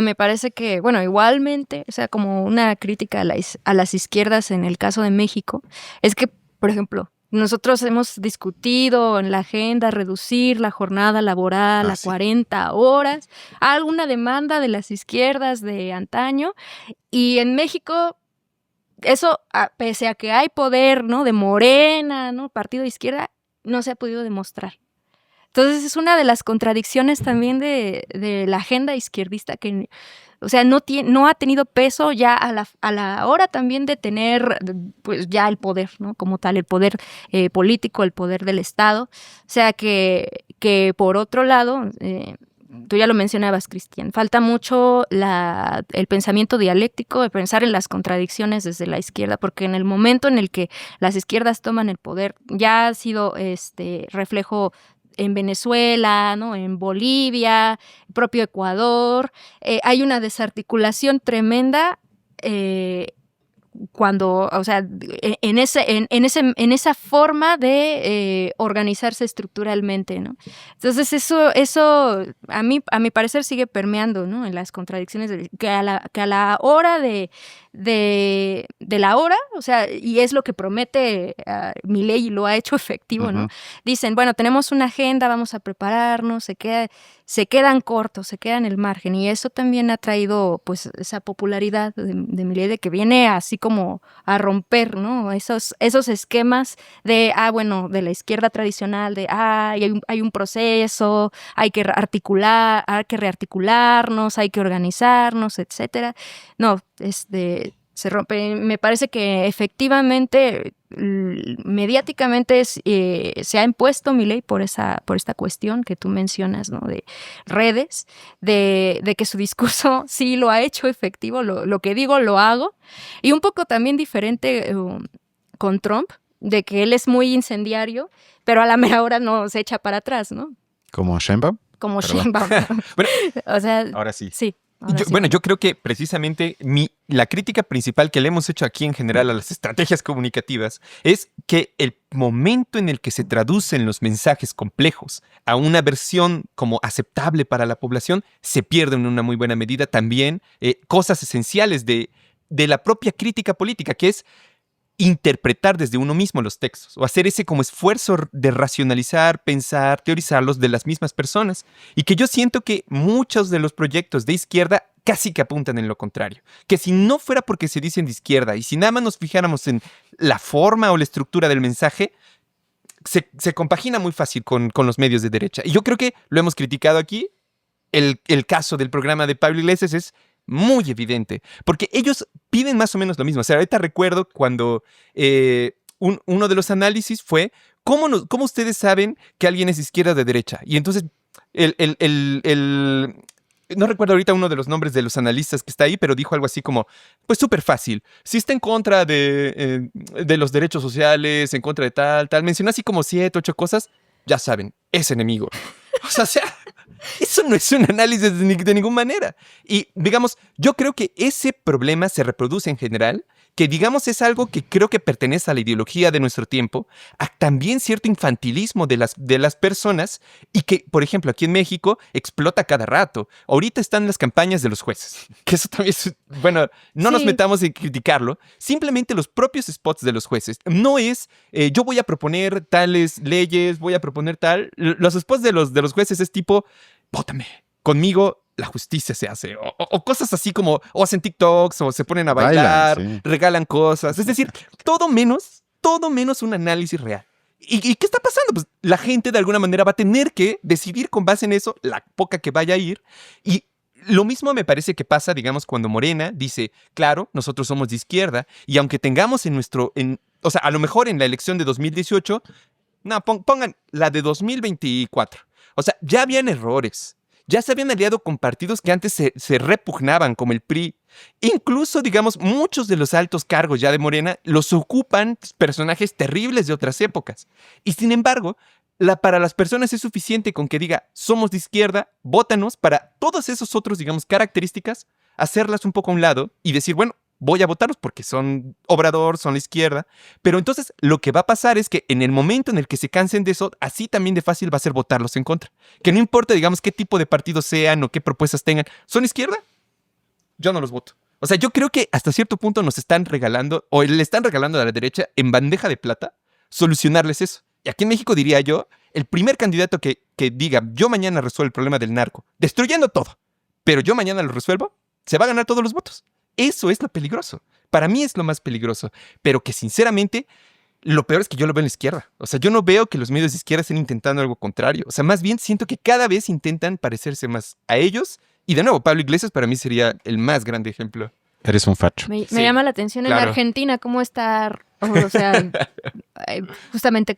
Me parece que, bueno, igualmente, o sea, como una crítica a las izquierdas en el caso de México, es que, por ejemplo, nosotros hemos discutido en la agenda reducir la jornada laboral a sí. 40 horas, alguna demanda de las izquierdas de antaño, y en México eso, pese a que hay poder, ¿no?, de Morena, ¿no?, partido de izquierda, no se ha podido demostrar. Entonces es una de las contradicciones también de la agenda izquierdista que, o sea, no ha tenido peso ya a la hora también de tener, pues, ya el poder, ¿no? Como tal, el poder político, el poder del Estado. O sea, que por otro lado, tú ya lo mencionabas, Cristian, falta mucho el pensamiento dialéctico, de pensar en las contradicciones desde la izquierda, porque en el momento en el que las izquierdas toman el poder, ya ha sido reflejo en Venezuela, ¿no?, en Bolivia, propio Ecuador, hay una desarticulación tremenda cuando, o sea, en esa forma de organizarse estructuralmente, ¿no? Entonces eso a mi parecer sigue permeando, ¿no?, en las contradicciones que a la hora de la hora, o sea, y es lo que promete Milei y lo ha hecho efectivo, ¿no? Dicen, bueno, tenemos una agenda, vamos a prepararnos, se quedan cortos, se quedan en el margen, y eso también ha traído, pues, esa popularidad de Milei, de que viene así como a romper, ¿no?, esos esquemas de, bueno, de la izquierda tradicional, de, hay un proceso, hay que rearticularnos, hay que organizarnos, etcétera. No, se rompe. Me parece que efectivamente, mediáticamente se ha impuesto Milei por esta cuestión que tú mencionas, ¿no?, de redes, de que su discurso sí lo ha hecho efectivo, lo que digo lo hago, y un poco también diferente con Trump, de que él es muy incendiario, pero a la mera hora no se echa para atrás, ¿no? ¿Como Sheinbaum? Como Perdón. Sheinbaum. Bueno, o sea, Ahora sí. sí. Ahora sí. Bueno, yo creo que precisamente la crítica principal que le hemos hecho aquí en general a las estrategias comunicativas es que el momento en el que se traducen los mensajes complejos a una versión como aceptable para la población, se pierden en una muy buena medida también cosas esenciales de la propia crítica política, que es interpretar desde uno mismo los textos o hacer ese como esfuerzo de racionalizar, pensar, teorizarlos de las mismas personas, y que yo siento que muchos de los proyectos de izquierda casi que apuntan en lo contrario, que si no fuera porque se dicen de izquierda y si nada más nos fijáramos en la forma o la estructura del mensaje, se compagina muy fácil con los medios de derecha. Y yo creo que lo hemos criticado aquí. El caso del programa de Pablo Iglesias es muy evidente, porque ellos piden más o menos lo mismo. O sea, ahorita recuerdo cuando uno de los análisis fue ¿cómo ustedes saben que alguien es izquierda o de derecha? Y entonces no recuerdo ahorita uno de los nombres de los analistas que está ahí, pero dijo algo así como, pues súper fácil, si está en contra de los derechos sociales, en contra de tal, mencionó así como 7, 8 cosas, ya saben, es enemigo. O sea, eso no es un análisis de ninguna manera. Y, digamos, yo creo que ese problema se reproduce en general, que, digamos, es algo que creo que pertenece a la ideología de nuestro tiempo, a también cierto infantilismo de las personas, y que, por ejemplo, aquí en México explota cada rato. Ahorita están las campañas de los jueces, que eso también es, bueno, no nos metamos en criticarlo, simplemente los propios spots de los jueces. No es, yo voy a proponer tales leyes, voy a proponer tal. Los spots de los jueces es tipo, vótame, conmigo la justicia se hace, o cosas así como, o hacen TikToks, o se ponen a bailar, sí. regalan cosas, es decir, todo menos un análisis real. ¿Y qué está pasando? Pues la gente de alguna manera va a tener que decidir con base en eso, la poca que vaya a ir, y lo mismo me parece que pasa, digamos, cuando Morena dice, claro, nosotros somos de izquierda, y aunque tengamos o sea, a lo mejor en la elección de 2018, no, pongan la de 2024, o sea, ya habían errores. ya se habían aliado con partidos que antes se repugnaban, como el PRI. Incluso, digamos, muchos de los altos cargos ya de Morena los ocupan personajes terribles de otras épocas. Y sin embargo, para las personas es suficiente con que diga, somos de izquierda, vótanos, para todas esas otras, digamos, características, hacerlas un poco a un lado y decir, bueno, voy a votarlos porque son Obrador, son la izquierda. Pero entonces lo que va a pasar es que en el momento en el que se cansen de eso, así también de fácil va a ser votarlos en contra. Que no importa, digamos, qué tipo de partidos sean o qué propuestas tengan. ¿Son izquierda? Yo no los voto. O sea, yo creo que hasta cierto punto nos están regalando, o le están regalando a la derecha en bandeja de plata, solucionarles eso. Y aquí en México diría yo, el primer candidato que diga, yo mañana resuelvo el problema del narco, destruyendo todo, pero yo mañana lo resuelvo, se va a ganar todos los votos. Eso es lo peligroso. Para mí es lo más peligroso. Pero que sinceramente, lo peor es que yo lo veo en la izquierda. O sea, yo no veo que los medios de izquierda estén intentando algo contrario. O sea, más bien siento que cada vez intentan parecerse más a ellos. Y de nuevo, Pablo Iglesias para mí sería el más grande ejemplo. Eres un facho. Me Sí, llama la atención en claro. Argentina cómo está, o sea, justamente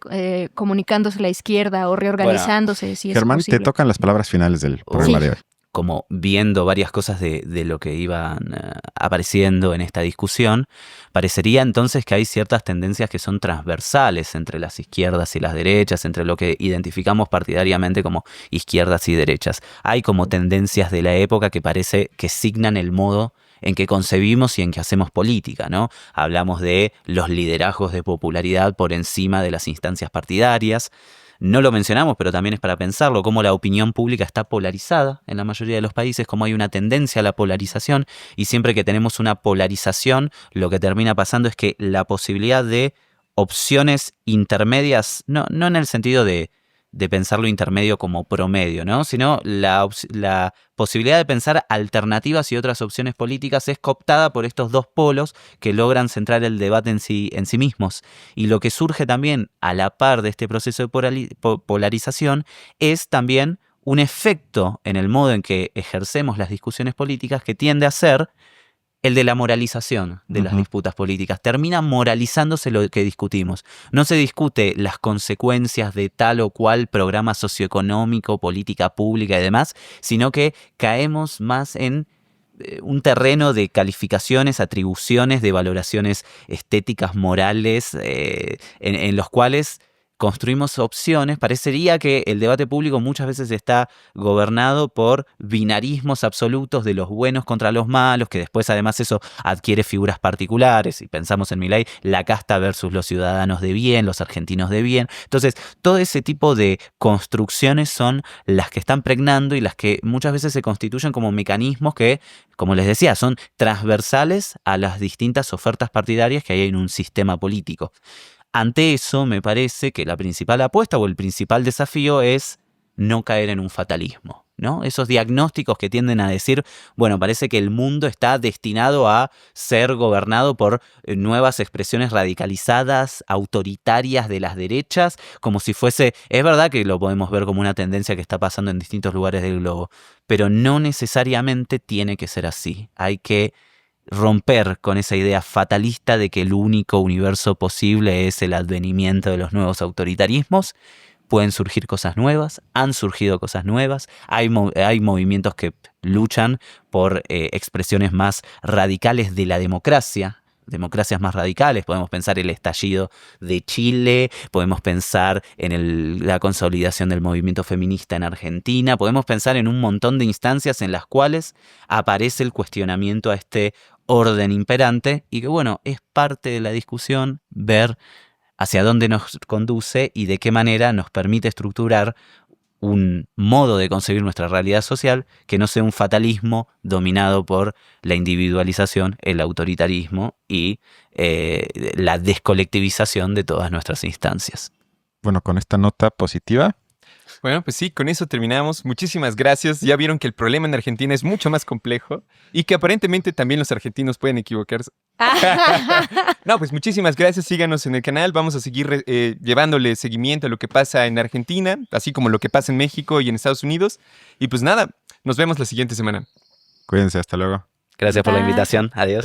comunicándose la izquierda o reorganizándose, si es Germán, posible. te tocan las palabras finales del programa Sí. de hoy. Como viendo varias cosas de lo que iban apareciendo en esta discusión, parecería entonces que hay ciertas tendencias que son transversales entre las izquierdas y las derechas, entre lo que identificamos partidariamente como izquierdas y derechas. Hay como tendencias de la época que parece que signan el modo en que concebimos y en que hacemos política, ¿no? Hablamos de los liderazgos de popularidad por encima de las instancias partidarias. No lo mencionamos, pero también es para pensarlo, cómo la opinión pública está polarizada en la mayoría de los países, cómo hay una tendencia a la polarización, y siempre que tenemos una polarización, lo que termina pasando es que la posibilidad de opciones intermedias, no en el sentido de pensar lo intermedio como promedio, ¿no? Sino la posibilidad de pensar alternativas y otras opciones políticas es cooptada por estos dos polos que logran centrar el debate en sí mismos. Y lo que surge también a la par de este proceso de polarización es también un efecto en el modo en que ejercemos las discusiones políticas que tiende a ser el de la moralización de las disputas políticas. Termina moralizándose lo que discutimos. No se discute las consecuencias de tal o cual programa socioeconómico, política pública y demás, sino que caemos más en un terreno de calificaciones, atribuciones, de valoraciones estéticas, morales, en los cuales construimos opciones. Parecería que el debate público muchas veces está gobernado por binarismos absolutos de los buenos contra los malos, que después además eso adquiere figuras particulares. Y pensamos en Milei, la casta versus los ciudadanos de bien, los argentinos de bien. Entonces, todo ese tipo de construcciones son las que están pregnando y las que muchas veces se constituyen como mecanismos que, como les decía, son transversales a las distintas ofertas partidarias que hay en un sistema político. Ante eso, me parece que la principal apuesta o el principal desafío es no caer en un fatalismo, ¿no? Esos diagnósticos que tienden a decir, bueno, parece que el mundo está destinado a ser gobernado por nuevas expresiones radicalizadas, autoritarias de las derechas, como si fuese, es verdad que lo podemos ver como una tendencia que está pasando en distintos lugares del globo, pero no necesariamente tiene que ser así. Hay que romper con esa idea fatalista de que el único universo posible es el advenimiento de los nuevos autoritarismos. Pueden surgir cosas nuevas, han surgido cosas nuevas, hay movimientos que luchan por expresiones más radicales de la democracias más radicales. Podemos pensar el estallido de Chile, podemos pensar en la consolidación del movimiento feminista en Argentina, podemos pensar en un montón de instancias en las cuales aparece el cuestionamiento a este orden imperante y que, bueno, es parte de la discusión ver hacia dónde nos conduce y de qué manera nos permite estructurar un modo de concebir nuestra realidad social que no sea un fatalismo dominado por la individualización, el autoritarismo y la descolectivización de todas nuestras instancias. Bueno, con esta nota positiva, Bueno, pues sí, con eso terminamos. Muchísimas gracias. Ya vieron que el problema en Argentina es mucho más complejo y que aparentemente también los argentinos pueden equivocarse. No, pues muchísimas gracias. Síganos en el canal. Vamos a seguir llevándole seguimiento a lo que pasa en Argentina, así como lo que pasa en México y en Estados Unidos. Y pues nada, nos vemos la siguiente semana. cuídense, hasta luego. Gracias por la Bye. invitación. Adiós.